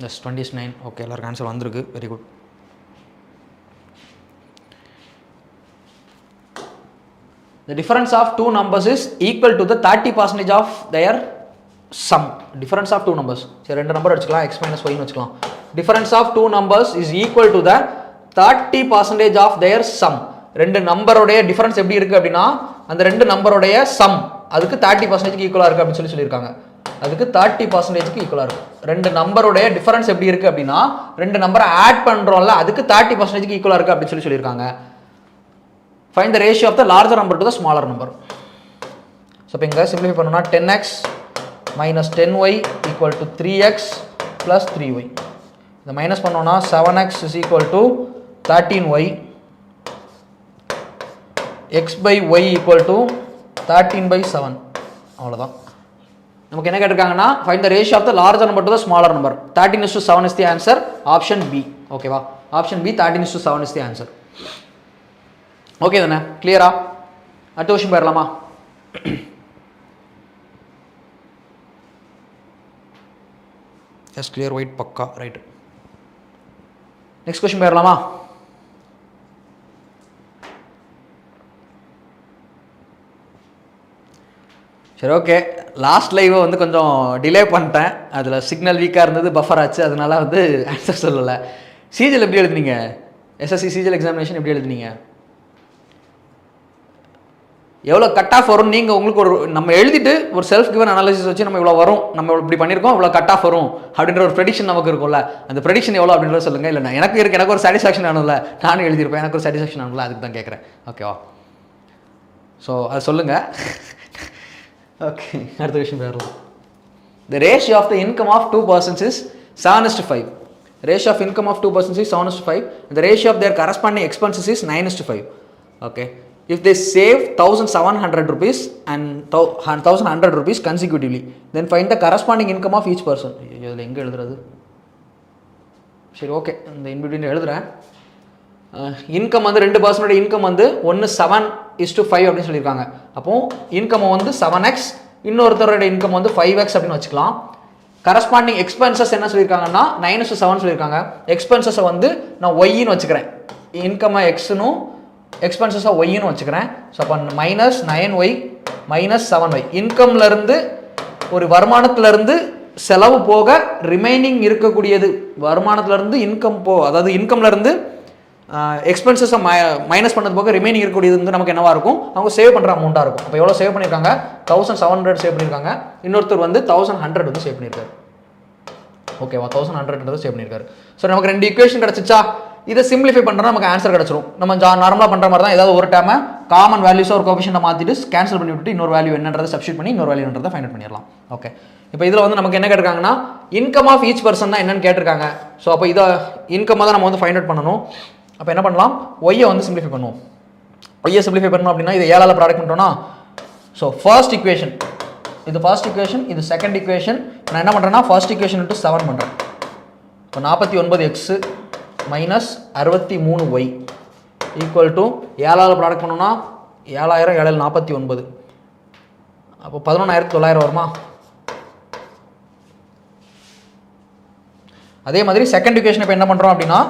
எஸ், 20:9. ஓகே, எல்லாருக்கும் ஆன்சர் வந்திருக்கு. Very good. The difference of two numbers is equal to the 30% of their sum. Difference of two numbers. சரி, ரெண்டு நம்பர் வச்சுக்கலாம், x minus y ன்னு வச்சுக்கலாம். Difference of two numbers is equal to the 30% of their sum. ரெண்டு நம்பரோடைய டிஃபரன்ஸ் எப்படி இருக்கு அப்படின்னா அந்த ரெண்டு நம்பரோடைய சம் அதுக்கு 30% ஈக்குவலாக இருக்குது அப்படின்னு சொல்லியிருக்காங்க. அதுக்கு 30% ஈக்குவலாக இருக்கும். ரெண்டு நம்பருடைய டிஃபரன்ஸ் எப்படி இருக்குது அப்படின்னா ரெண்டு நம்பரை ஆட் பண்ணுறோம்ல அதுக்கு 30% ஈக்குவலாக இருக்குது அப்படின்னு சொல்லியிருக்காங்க. Find the ratio of the larger number to the smaller number. So இப்போ இங்கே சிம்பிளிஃபை பண்ணோம்னா 10x minus 10y equal to 3x plus 3y. இதை மைனஸ் பண்ணோம்னா 7x is equal to 13y. x by y equal to 13/7. அவ்வளோதான். நமக்கு என்ன கேட்டிருக்காங்கன்னா find the ratio of the larger number to the smaller number. 13:7 is the answer. Option B. ஓகேவா? Option B 13:7 is the answer. Okay தானே? கிளியரா? அடுத்த விஷயம் போயிடலாமா? எஸ், கிளியர், ஒயிட், பக்கா, ரைட். நெக்ஸ்ட் கொஸ்டின் போயிடலாமா? சரி, ஓகே. லாஸ்ட் லைவை வந்து கொஞ்சம் டிலே பண்ணிட்டேன். அதில் சிக்னல் வீக்காக இருந்தது, பஃபர் ஆச்சு, அதனால வந்து ஆன்சர் சொல்லலை. சிஜிஎல் எப்படி எழுதுனீங்க? எஸ்எஸ்சி சிஜிஎல் எக்ஸாமினேஷன் எப்படி எழுதுனீங்க? எவ்வளோ கட் ஆஃப் வரும்? நீங்கள் உங்களுக்கு ஒரு நம்ம எழுதிட்டு ஒரு செல்ஃப் கிவன் அனாலிசிஸ் வச்சு நம்ம இவ்வளோ வரும், நம்ம இப்படி பண்ணியிருக்கோம், இவ்வளோ கட் ஆஃப் வரும் அப்படின்ற ஒரு ப்ரெடிக்ஷன் நமக்கு இருக்கும்ல, அந்த ப்ரெடிக்ஷன் எவ்வளோ அப்படின்றத சொல்லுங்கள். இல்லை எனக்கு ஒரு சாட்டிஸ்ஃபேக்ஷன் ஆகணும்ல, நானும் எழுதியிருப்பேன், எனக்கு ஒரு சாட்டிஸ்ஃபேக்ஷன் ஆகணும்ல, அதுக்கு தான் கேட்குறேன். ஓகேவா? ஸோ அது சொல்லுங்கள். ஓகே, அடுத்த விஷயம் போயிடலாம். The ratio of the income of two persons is 7:5. Ratio of income of two persons is 7:5. The ratio of their corresponding expenses is 9:5. Okay. If they save 1,700 rupees and 1,100 rupees consecutively, then find the corresponding income of each person. இதில் எங்கே எழுதுறது? சரி, ஓகே, இந்த இன்பிட்வீன் எழுதுகிறேன். இன்கம் வந்து 2 பர்சனோட இன்கம் வந்து 1:7:5 அப்படின்னு சொல்லியிருக்காங்க. அப்போது இன்கம் வந்து 7x, இன்னொருத்தரோட இன்கம் வந்து 5x அப்படின்னு வச்சுக்கலாம். கரஸ்பாண்டிங் எக்ஸ்பென்சஸ் என்ன சொல்லியிருக்காங்கன்னா 9:7 சொல்லியிருக்காங்க. எக்ஸ்பென்சஸை வந்து நான் ஒய்ன்னு வச்சுக்கிறேன், இன்கம்மை எக்ஸ்னும் எக்ஸ்பென்சஸை ஒய்ன்னு வச்சுக்கிறேன். ஸோ அப்போ -9y -7y. இன்கம்லேருந்து ஒரு வருமானத்துலேருந்து செலவு போக ரிமைனிங் இருக்கக்கூடியது, வருமானத்துலேருந்து இன்கம் அதாவது இன்கம்லேருந்து எக்ஸ்பென்சஸை மைனஸ் பண்ணது போக ரிமைனிங் இருக்கக்கூடியது வந்து நமக்கு என்னவாக இருக்கும்? அவங்க சேவ் பண்ணுற அமௌண்ட்டாக இருக்கும். அப்போ எவ்வளோ சேவ் பண்ணியிருக்காங்க? 1,700 சேவ் பண்ணியிருக்காங்க. இன்னொருத்தர் வந்து 1,100 வந்து சேவ் பண்ணியிருக்காரு. ஓகேவா? 1,100 சேவ் பண்ணியிருக்காரு. ஸோ நமக்கு 2 ஈக்குவேஷன் கிடச்சிச்சா? இதை சிம்பிளிஃபை பண்ணுறோம், நமக்கு ஆன்சர் கிடச்சிரும். நம்ம நார்மலாக பண்ணுற மாதிரி தான், ஏதாவது ஒரு டைமை காமன் வேல்யூஸாக ஒரு கோஎஃபிஷியன்ட்டை மாற்றிட்டு கேன்சல் பண்ணி விட்டுட்டு இன்னொரு வேல்யூ என்னன்றதை சப்ஸ்டிட் பண்ணி இன்னொரு வேல்யூ என்னன்றதை ஃபைண்ட் அவுட் பண்ணிடலாம். ஓகே, இப்போ இதில் வந்து நமக்கு என்ன கேட்டிருக்காங்கன்னா இன்கம் ஆஃப் ஈச் பர்சன் தான் என்னன்னு கேட்டிருக்காங்க. ஸோ அப்போ இதை இன்கம் தான் நம்ம வந்து ஃபைண்ட் அவுட் பண்ணணும். அப்போ என்ன பண்ணலாம்? ஒய்யை வந்து சிம்பிளிஃபை பண்ணுவோம். ஒய்யை சிம்பிளிஃபை பண்ணணும் அப்படின்னா இதை 7ஆல் ப்ராடக்ட் பண்ணிட்டோம்னா, ஸோ ஃபர்ஸ்ட் இக்குவேஷன், இது ஃபர்ஸ்ட் இக்குவேஷன், இது செகண்ட் இக்குவேஷன். நான் என்ன பண்ணுறேன்னா ஃபர்ஸ்ட் இக்குவேஷன் இன்ட்டு 7 பண்ணுறேன். இப்போ 49x -63y equal to 7ஆல் product பண்ணோம்னா 7000 7 49, அப்போ 11,900 வருமா? அதே மாதிரி செகண்ட் இக்குவேஷன் இப்போ என்ன பண்ணுறோம் அப்படின்னா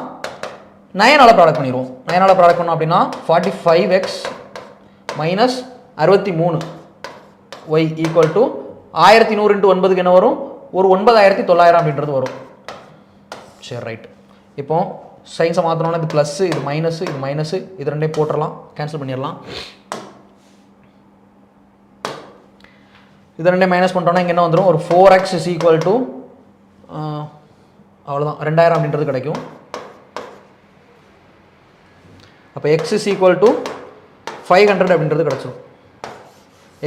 9ஆல் ப்ராடக்ட் பண்ணிடுவோம். 9ஆல் ப்ராடக்ட் பண்ணோம் அப்படின்னா 45x -63y ஈக்குவல் டு 1100 × 9க்கு என்ன வரும்? ஒரு 9,900 அப்படின்றது வரும். சரி, ரைட். இப்போ சைன்ஸை மாற்றணும்னா இது ப்ளஸ்ஸு, இது மைனஸு, இது மைனஸு, இது ரெண்டையும் போட்டுடலாம், கேன்சல் பண்ணிடலாம். இது ரெண்டையும் மைனஸ் பண்ணிட்டோம்னா இங்கே என்ன வந்துடும்? ஒரு 4x ஈக்குவல் டு அவ்வளோதான் 2000 அப்படின்றது கிடைக்கும். அப்போ x ஈக்குவல் டு 500 அப்படின்றது கிடச்சிடும்.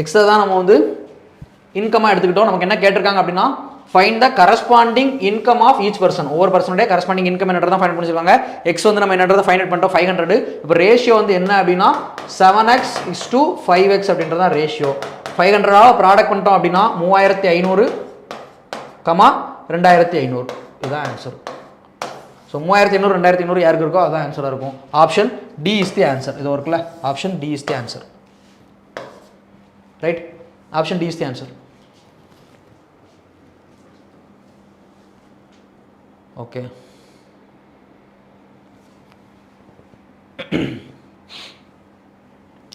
எக்ஸை தான் நம்ம வந்து இன்கமாக எடுத்துக்கிட்டோம். நமக்கு என்ன கேட்டிருக்காங்க அப்படின்னா find the corresponding income of each person. ஒவ்வொரு பர்சனுடைய கரஸ்பாண்டிங் இன்கம் என்னன்றதை ஃபைண்ட் பண்ணிச்சிருக்காங்க. எக்ஸ் வந்து நம்ம என்னன்றதை ஃபைண்ட் அவுட் பண்ணிட்டோம் 500. இப்போ ரேஷியோ வந்து என்ன அப்படின்னா 7x to 5x அப்படின்றது தான் ரேஷியோ. 500ஆல் ப்ராடக்ட் பண்ணிட்டோம் அப்படின்னா 3500, 2500, இதுதான் ஆன்சர். ஸோ 3500 2500 யாருக்கு இருக்கோ அதுதான் ஆன்சராக இருக்கும். Option D is the answer. இது இருக்குல்ல, option D is the answer. Right, option D is the answer. Okay,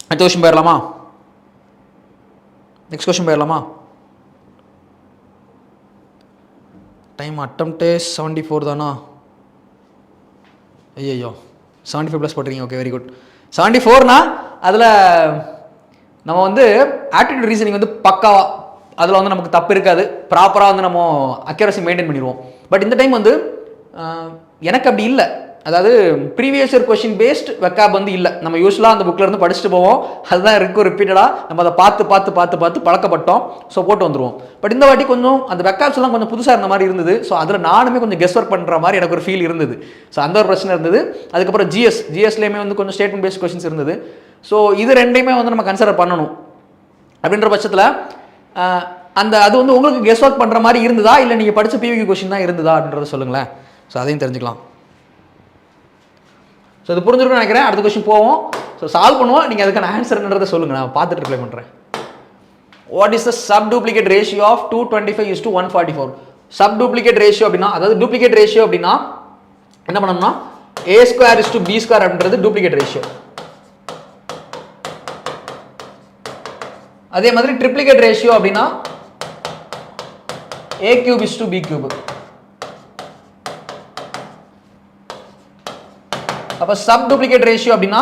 அடுத்த கொஸ்டின் போயிடலாமா? நெக்ஸ்ட் கொஸ்டின் போயிடலாமா? டைம் அட்டம்ப்டே 74 தானா? ஐயோ 75+ போட்டிருக்கீங்க. Okay, very good. 74னா அதில் நம்ம வந்து ஆப்டிடியூட் ரீசனிங் வந்து பக்காவா, அதில் வந்து நமக்கு தப்பு இருக்காது, ப்ராப்பராக வந்து நம்ம அக்யூரசி மெயின்டைன் பண்ணிடுவோம். பட் இந்த டைம் வந்து எனக்கு அப்படி இல்லை. அதாவது ப்ரீவியஸ் இயர் கொஸ்டின் பேஸ்ட் வெக்காப் வந்து இல்லை. நம்ம யூஸ்வலாக அந்த புக்கில் இருந்து படிச்சுட்டு போவோம், அதுதான் இருக்கும் ரிப்பீட்டடாக நம்ம அதை பார்த்து பார்த்து பார்த்து பார்த்து பழக்கப்பட்டோம். ஸோ போட்டு வந்துடுவோம். பட் இந்த வாட்டி கொஞ்சம் அந்த வெக்காப்ஸ் எல்லாம் கொஞ்சம் புதுசாக இருந்த மாதிரி இருந்தது. ஸோ அதில் நானுமே கொஞ்சம் கெஸ் ஒர்க் பண்ணுற மாதிரி எனக்கு ஒரு ஃபீல் இருந்தது. ஸோ அந்த ஒரு பிரச்சனை இருந்தது. அதுக்கப்புறம் ஜிஎஸ்லேயுமே வந்து கொஞ்சம் ஸ்டேட்மெண்ட் பேஸ்ட் கொஸ்டின்ஸ் இருந்தது. ஸோ இது ரெண்டையுமே வந்து நம்ம கன்சிடர் பண்ணணும். அப்படின்ற பட்சத்தில் அந்த அது வந்து உங்களுக்கு கெஸ் ஒர்க் பண்ணுற மாதிரி இருந்ததா, இல்லை நீங்கள் படித்த பிவிக்யூ கொஸ்டின் தான் இருந்ததா அப்படின்றத சொல்லுங்களேன். ஸோ அதையும் தெரிஞ்சுக்கலாம். ஸோ இது புரிஞ்சிருக்குன்னு நினைக்கிறேன். அடுத்த கொஸ்டின் போவோம். ஸோ சால்வ் பண்ணுவோம். நீங்கள் அதுக்கான ஆன்சர்ன்றதை சொல்லுங்கள், நான் பார்த்துட்டு ரிப்ளை பண்ணுறேன். What is the sub duplicate ratio of 225:144? Sub duplicate ratio அப்படின்னா, அதாவது டூப்ளிகேட் ரேஷியோ அப்படின்னா என்ன பண்ணணும்னா a square is to b square அப்படின்றது டூப்ளிகேட் ரேஷியோ. அதே மாதிரி ட்ரிப்ளிகேட் ரேஷியோ அப்படின்னா a cube is to b cube. அப்ப சப் டூப்ளிகேட் ரேஷியோ அப்படின்னா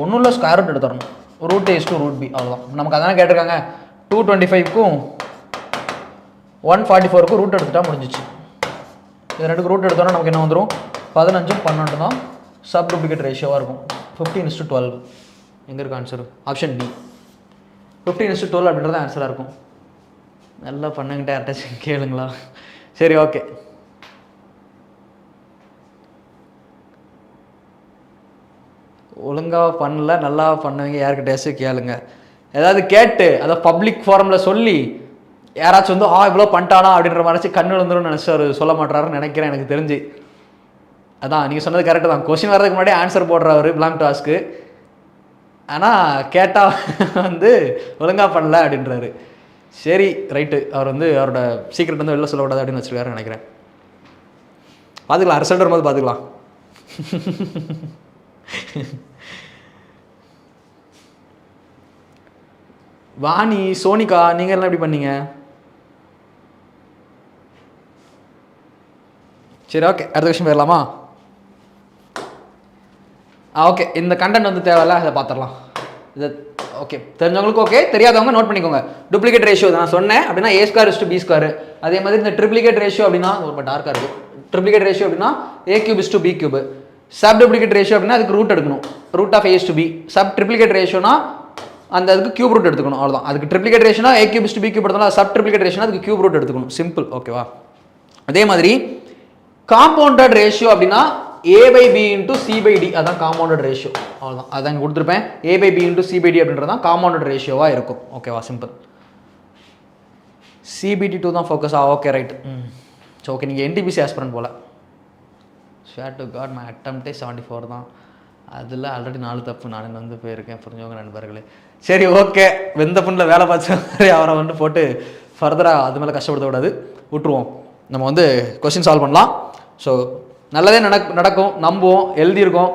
ஒன்றும் இல்லை, ஸ்கொயர் ரூட் எடுத்துடணும். Root a is to root b அவ்வளோதான். நமக்கு அதானே கேட்டிருக்காங்க. 225க்கும் 144க்கும் ரூட் எடுத்துட்டா முடிஞ்சிச்சு. இது ரெண்டுக்கு ரூட் எடுத்தோன்னா நமக்கு என்ன வந்துடும்? 15 12 தான் சப் டூப்ளிகேட் ரேஷியோவாக இருக்கும். 15:12 எங்கே இருக்குது ஆன்சர்? Option D. 15:12 அப்படின்றது ஆன்சராக இருக்கும். நல்லா பண்ணுங்கிட்ட யார்ட்டாச்சும் கேளுங்களா? சரி, ஓகே. ஒழுங்காக பண்ணல, நல்லா பண்ணுவீங்க, யாருக்கிட்டேயாச்சும் கேளுங்க. ஏதாவது கேட்டு அதை பப்ளிக் ஃபாரமில் சொல்லி யாராச்சும் வந்து இவ்வளோ பண்ணிட்டானா அப்படின்ற மாதிரி கண்ணு வந்துடும் நினச்சி அவர் சொல்ல மாட்டாருன்னு நினைக்கிறேன் எனக்கு தெரிஞ்சு. அதான் நீங்கள் சொன்னது கரெக்டு தான். கொஸ்டின் வரதுக்கு முன்னாடி ஆன்சர் போடுறவர் பிளாங்க் டாஸ்க்கு. ஆனால் கேட்டால் வந்து ஒழுங்காக பண்ணல அப்படின்றாரு. சரி, ரைட்டு. அவர் வந்து அவரோட சீக்கிரட் வந்து வெளில சொல்லக்கூடாது அப்படின்னு வச்சுருக்காருன்னு நினைக்கிறேன். பார்த்துக்கலாம், ரிசல்ட் வரும்போது பார்த்துக்கலாம். வாணி, சோனிகா, நீங்கள் எல்லாம் எப்படி பண்ணீங்க? சரி, ஓகே. அடுத்த விஷயம் போயிடலாமா? ஓகே. இந்த கண்டென்ட் வந்து தேவையில்ல, அதை பார்த்துடலாம். இது ஓகே, தெரிஞ்சவங்களுக்கு ஓகே, தெரியாதவங்க நோட் பண்ணிக்கோங்க. டூப்ளிகேட் ரேஷியோ நான் சொன்னேன் அப்படின்னா a square is to b square. அதே மாதிரி இந்த ட்ரிப்ளிகேட் ரேஷியோ அப்படின்னா ரொம்ப டார்க்காக இருக்குது. ட்ரிப்ளிகேட் ரேஷியோ அப்படின்னா a cube is to b cube. Sub duplicate ratio அப்படின்னா அதுக்கு ரூட் எடுக்கணும். Root of a is to b. Sub triplicate ரேஷியோனா அந்த அதுக்கு கியூப் ரூட் எடுத்துக்கணும், அவ்வளோதான். அதுக்கு ட்ரிப்ளிகேட் ரேஷியோனா a cube is to b cube எடுத்தாலும் சப் ட்ரிப்ளிகேட் ரேஷியோனா அதுக்கு கியூப் ரூட் எடுத்துக்கணும். சிம்பிள், ஓகேவா? அதே மாதிரி காம்பவுண்டட் ரேஷியோ அப்படின்னா a/b × c/d, அதான் காம்பவுண்டட் ரேஷியோ, அவ்வளோதான். அதான் கொடுத்துருப்பேன். a/b × c/d அப்படின்றது தான் காம்பவுண்டட் ரேஷியோவாக இருக்கும், ஓகேவா? சிம்பிள். CBT2 தான் focus. Okay, right. So okay, நீங்கள் NTPC ஆஸ்பிரண்ட் போல். Share to got my attempted 74 தான். அதில் ஆல்ரெடி 4 தப்பு நான் வந்து போயிருக்கேன், புரிஞ்சவங்க நண்பர்களே. சரி, ஓகே. வெந்த புண்ணில் வேலை பார்த்த மாதிரி அவரை வந்து போட்டு ஃபர்தராக அது மேலே கஷ்டப்படுத்த விடாது, விட்டுருவோம். நம்ம வந்து கொஸ்டின் சால்வ் பண்ணலாம். ஸோ நல்லதே நடக்கும், நம்புவோம். எழுதியிருக்கோம்,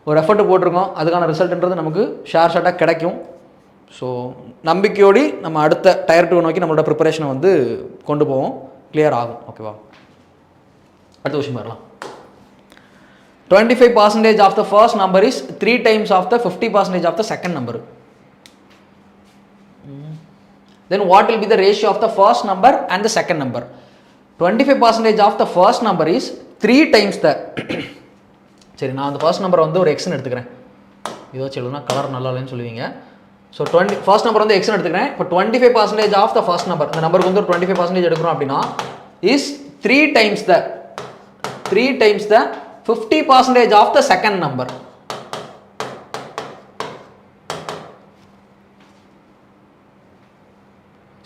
ஒரு எஃபர்ட் போட்டிருக்கோம், அதுக்கான ரிசல்ட்ன்றது நமக்கு ஷார்ட்டாக கிடைக்கும். ஸோ நம்பிக்கையோடு நம்ம அடுத்த டயர் 2 நோக்கி நம்மளோட ப்ரிப்பரேஷனை வந்து கொண்டு போவோம், கிளியர் ஆகும், ஓகேவா? அடுத்த விஷயம் வரலாம். 25% of the first number is 3 times of the 50% of the second number. Then what will be the ratio of the first number and the second number? 25% of the first number is 3 times the சரி, நான் அந்த ஃபர்ஸ்ட் நம்பரை வந்து ஒரு எக்ஸ்ன்னு எடுத்துக்கிறேன். இதோ சொல்லுன்னா கலர் நல்லா இல்லைன்னு சொல்லுவீங்க. ஸோ ஃபர்ஸ்ட் நம்பர் வந்து எக்ஸ்ன்னு எடுத்துக்கிறேன். இப்போ 25% ஆஃப் த ஃபர்ஸ்ட் நம்பர், இந்த நம்பருக்கு வந்து ஒரு 25% எடுக்கிறோம் அப்படின்னா is 3 times the 50% of the second number.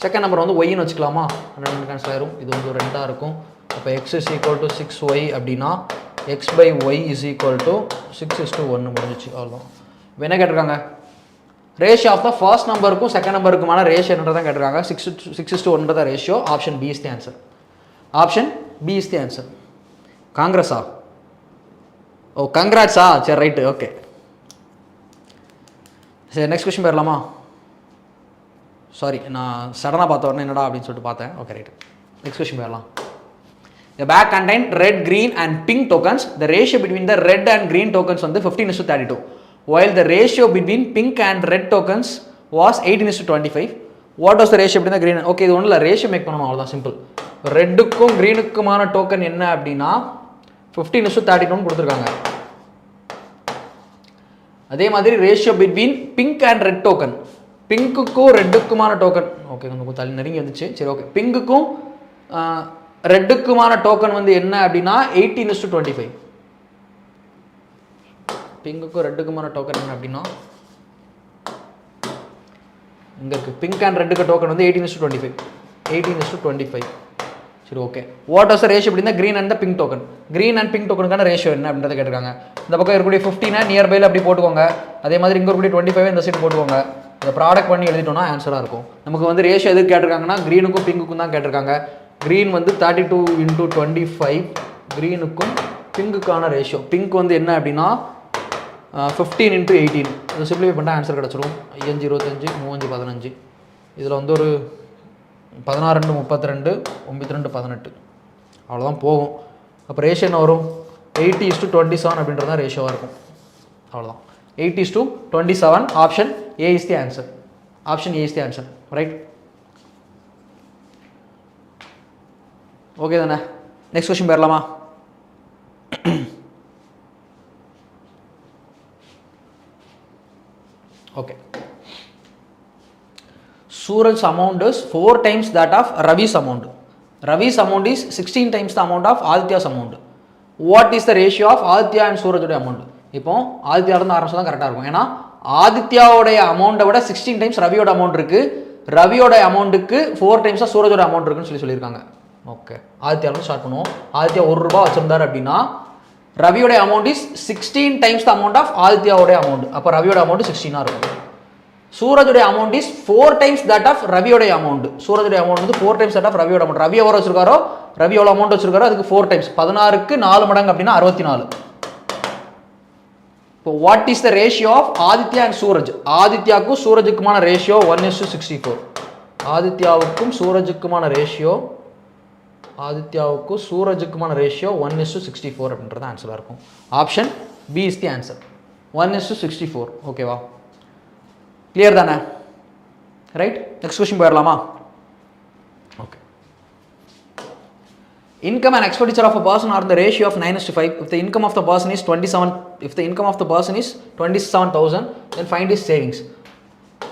Second number வந்து ஒய்ன்னு வச்சுக்கலாமா? 2 கேன்சல் ஆயிரும். இது வந்து 2ஆக இருக்கும். அப்போ x is equal to 6y அப்படின்னா x/y is equal to 6:1 முடிஞ்சிச்சு, அவ்வளோதான். இப்போ என்ன கேட்டிருக்காங்க? ரேஷியோ ஆஃப் த ஃபர்ஸ்ட் நம்பருக்கும் செகண்ட் நம்பருக்குமான ரேஷியோன்றதான் கேட்டிருக்காங்க. 6:1 தான் ratio. Option B is the answer. Option B is the answer. காங்கிரஸா? ஓ, கங்க்ராட்ஸா? சரி, ரைட்டு, ஓகே. சரி, நெக்ஸ்ட் கொஸ்டின் போயிடலாமா? சாரி, நான் சடனாக பார்த்த உடனே என்னடா அப்படின்னு சொல்லிட்டு பார்த்தேன். Okay, right. நெக்ஸ்ட் கொஸ்டின் போயிடலாம். The bag contained red, green and pink tokens. The ratio between the red and green tokens வந்து 15:32, while the ratio between pink and red tokens was 18:25. What was the ratio between the green? Okay, இது ஒன்றும் இல்லை, ரேஷியோ மேக் பண்ணணும், அவ்வளோதான், சிம்பிள். ரெட்டுக்கும் க்ரீனுக்குமான டோக்கன் என்ன அப்படின்னா 15:32 கொடுத்துருக்காங்க. அதே மாதிரி ratio between pink and red token, பிங்க்குக்கும் ரெட்டுக்குமான டோக்கன், ஓகே, கொஞ்சம் தள்ளி நெருங்கி வந்துச்சு. சரி, ஓகே. பிங்க்குக்கும் ரெட்டுக்குமான டோக்கன் வந்து என்ன அப்படின்னா 18:25. பிங்குக்கும் ரெட்டுக்குமான டோக்கன் என்ன அப்படின்னா இங்கே இருக்குது. பிங்க் அண்ட் ரெட்டுக்கு டோக்கன் வந்து 18:25. சரி, okay. What was the ratio அப்படின்னா green and the pink token. Green and pink டோக்கனுக்கான ரேஷியோ என்ன அப்படின்றத கேட்டிருக்காங்க. இந்த பக்கம் இருக்கக்கூடிய 15 நியர்பையில் அப்படி போட்டுக்கோங்க. அதே மாதிரி இங்கே இருக்கக்கூடிய 25 இந்த சைடு போட்டுக்கோங்க. இதை ப்ராடக்ட் பண்ணி எழுதிட்டோம்னா ஆன்சராக இருக்கும். நமக்கு வந்து ரேஷியோ எதுக்கு கேட்டிருக்காங்கன்னா க்ரீனுக்கும் பிங்குக்கும் தான் கேட்டிருக்காங்க. க்ரீன் வந்து 32x25 க்ரீனுக்கும் பிங்குக்கான ரேஷியோ. பிங்க் வந்து என்ன அப்படின்னா 15x18. இதை சிம்பிளிஃபை பண்ணால் ஆன்சர் கிடச்சிரும். 5 25 3 15. இதில் வந்து ஒரு 16 32 92 18 அவ்வளோதான் போகும். அப்போ ரேஷியோ என்ன வரும்? 80:27 அப்படின்றது தான் ரேஷியோவாக இருக்கும். அவ்வளோதான் 80:27. Option A is the answer. Option A is the answer. Right? Okay தானே? நெக்ஸ்ட் கொஸ்டின் போயிடலாமா? Okay. Suraj's amount is 4 times that of Ravi's amount. Ravi's amount is 16 times the amount of Aditya's amount. What is the ratio of Aditya and Suraj's amount? இப்போ ஆதித்யாவிலேருந்து ஆரம்பிச்சா தான் கரெக்டாக இருக்கும். ஏன்னா ஆதித்யாவோடைய அமௌண்ட்டை விட 16 டைம்ஸ் ரவியோட அமௌண்ட் இருக்குது. ரவியோட அமௌண்ட்டுக்கு 4 டைம்ஸாக சூரஜோட அமௌண்ட் இருக்குன்னு சொல்லியிருக்காங்க. ஓகே, ஆதித்யாவிலேருந்து ஸ்டார்ட் பண்ணுவோம். ஆதித்யா ₹1 வச்சிருந்தார் அப்படின்னா ரவியோட amount is 16 times the amount of ஆதித்யாவோட அமௌண்ட். அப்போ ரவியோட அமௌண்ட் 16 இருக்கும். சூரஜுடைய amount is 4 times that of ரவியோட அமௌண்ட். சூரஜுடைய அமௌண்ட் வந்து 4 டைம்ஸ் தட் ஆஃப் ரவியோட அமௌண்ட். ரவி எவ்வளோ வச்சிருக்காரோ, ரவி எவ்வளோ அமௌண்ட் வச்சிருக்காரோ அதுக்கு 4 டைம்ஸ். 16க்கு 4 மடங்கு அப்படின்னா 64. இப்போ what is the ratio of Aditya and Suraj? ஆதித்யாவுக்கும் சூரஜுக்குமான ரேஷியோ 1:64. ஆதித்யாவுக்கும் சூரஜுக்குமான ரேஷியோ 1:64 அப்படின்றது ஆன்சராக இருக்கும். Option B is the answer. 1:64. ஓகேவா? கிளியர் தானே? ரைட்? நெக்ஸ்ட் கொஸ்டின் போயிடலாமா? Okay. Income and expenditure of a person are in the ratio of 9:5. If the income of the person is 27,000, then find his savings.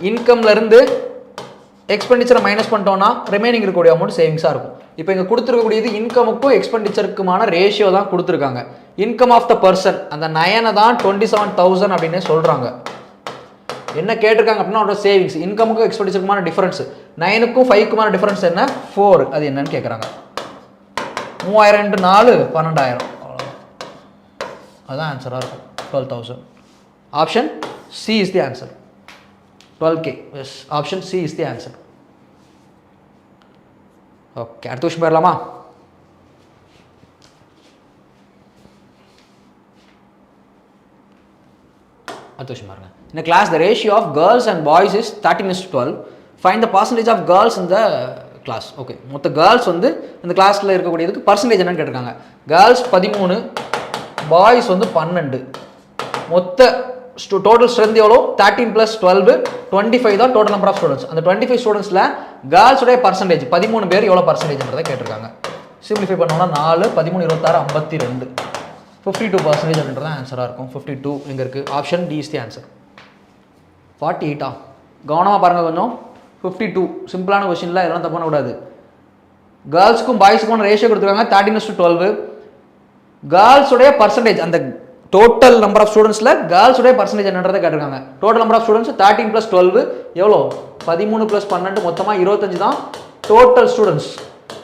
இன்கம்ல இருந்து எக்ஸ்பெண்டிச்சரை மைனஸ் பண்ணிட்டோம்னா ரிமைனிங் இருக்கக்கூடிய அமௌண்ட் சேவிங்ஸாக இருக்கும். இப்போ இங்கே கொடுத்துருக்கக்கூடியது இன்கமுக்கும் எக்ஸ்பெண்டிச்சருக்குமான ரேஷியோ தான் கொடுத்துருக்காங்க. இன்கம் ஆஃப் த பர்சன் அந்த 9 தான் 27,000 அப்படின்னு சொல்கிறாங்க. என்ன கேட்டிருக்காங்க அப்படின்னா அவரோட சேவிங்ஸ். இன்கமுக்கும் எக்ஸ்பெண்டிச்சருக்குமான டிஃபரன்ஸ் 9க்கும் 5க்குமான டிஃபரன்ஸ் என்ன? 4. அது என்னன்னு கேட்குறாங்க. 3000 × 4 12,000. அதுதான் ஆன்சராக இருக்கும். 12,000. Option C is the answer. 12K. Yes, option C is the answer. Okay, அடுத்த விஷயம் போயிடலாமா? அடுத்த விஷயம் பாருங்க. In a class, the ratio of girls and boys is 13:12. Find the percentage of girls in the class. Okay, மொத்த கேர்ள்ஸ் வந்து இந்த கிளாஸில் இருக்கக்கூடியதுக்கு பர்சன்டேஜ் என்னன்னு கேட்டிருக்காங்க. கேர்ள்ஸ் 13, பாய்ஸ் வந்து 12. மொத்த டோட்டல் ஸ்ட்ரென்த் எவ்வளோ? 13 + 12 25 தான் டோட்டல் நம்பர் ஆஃப் ஸ்டூடெண்ட்ஸ். அந்த 25 ஸ்டூடெண்ட்ஸில் கேர்ள்ஸுடைய பர்சன்டேஜ் 13 பேர் எவ்வளோ பர்சன்டேஜ்ன்றதை கேட்டிருக்காங்க. சிம்பிளிஃபை பண்ணோம்னா 4 13 26 52 52% அப்படின்றது ஆன்சராக இருக்கும். 52 எங்கே இருக்குது? Option D is the answer. 48. கவனமாக பாருங்கள் கொஞ்சம். 52 சிம்பிளான கொஸ்டின்ல இதெல்லாம் தப்பு பண்ணக்கூடாது. கேர்ள்ஸுக்கும் பாய்ஸுக்கும் ரேஷியோ கொடுத்துருக்காங்க 13:12. கேர்ள்ஸுடைய பர்சன்டேஜ் அந்த டோட்டல் நம்பர் ஆஃப் ஸ்டூடெண்ட்ஸில் கேர்ள்ஸுடைய பர்சன்டேஜ் என்னன்றதை கேட்டிருக்காங்க. டோட்டல் நம்பர் ஆஃப் ஸ்டூடெண்ட்ஸ் 13 + 12 எவ்வளோ? 13 + 12 மொத்தமாக 25 தான் டோட்டல் ஸ்டூடெண்ட்ஸ்.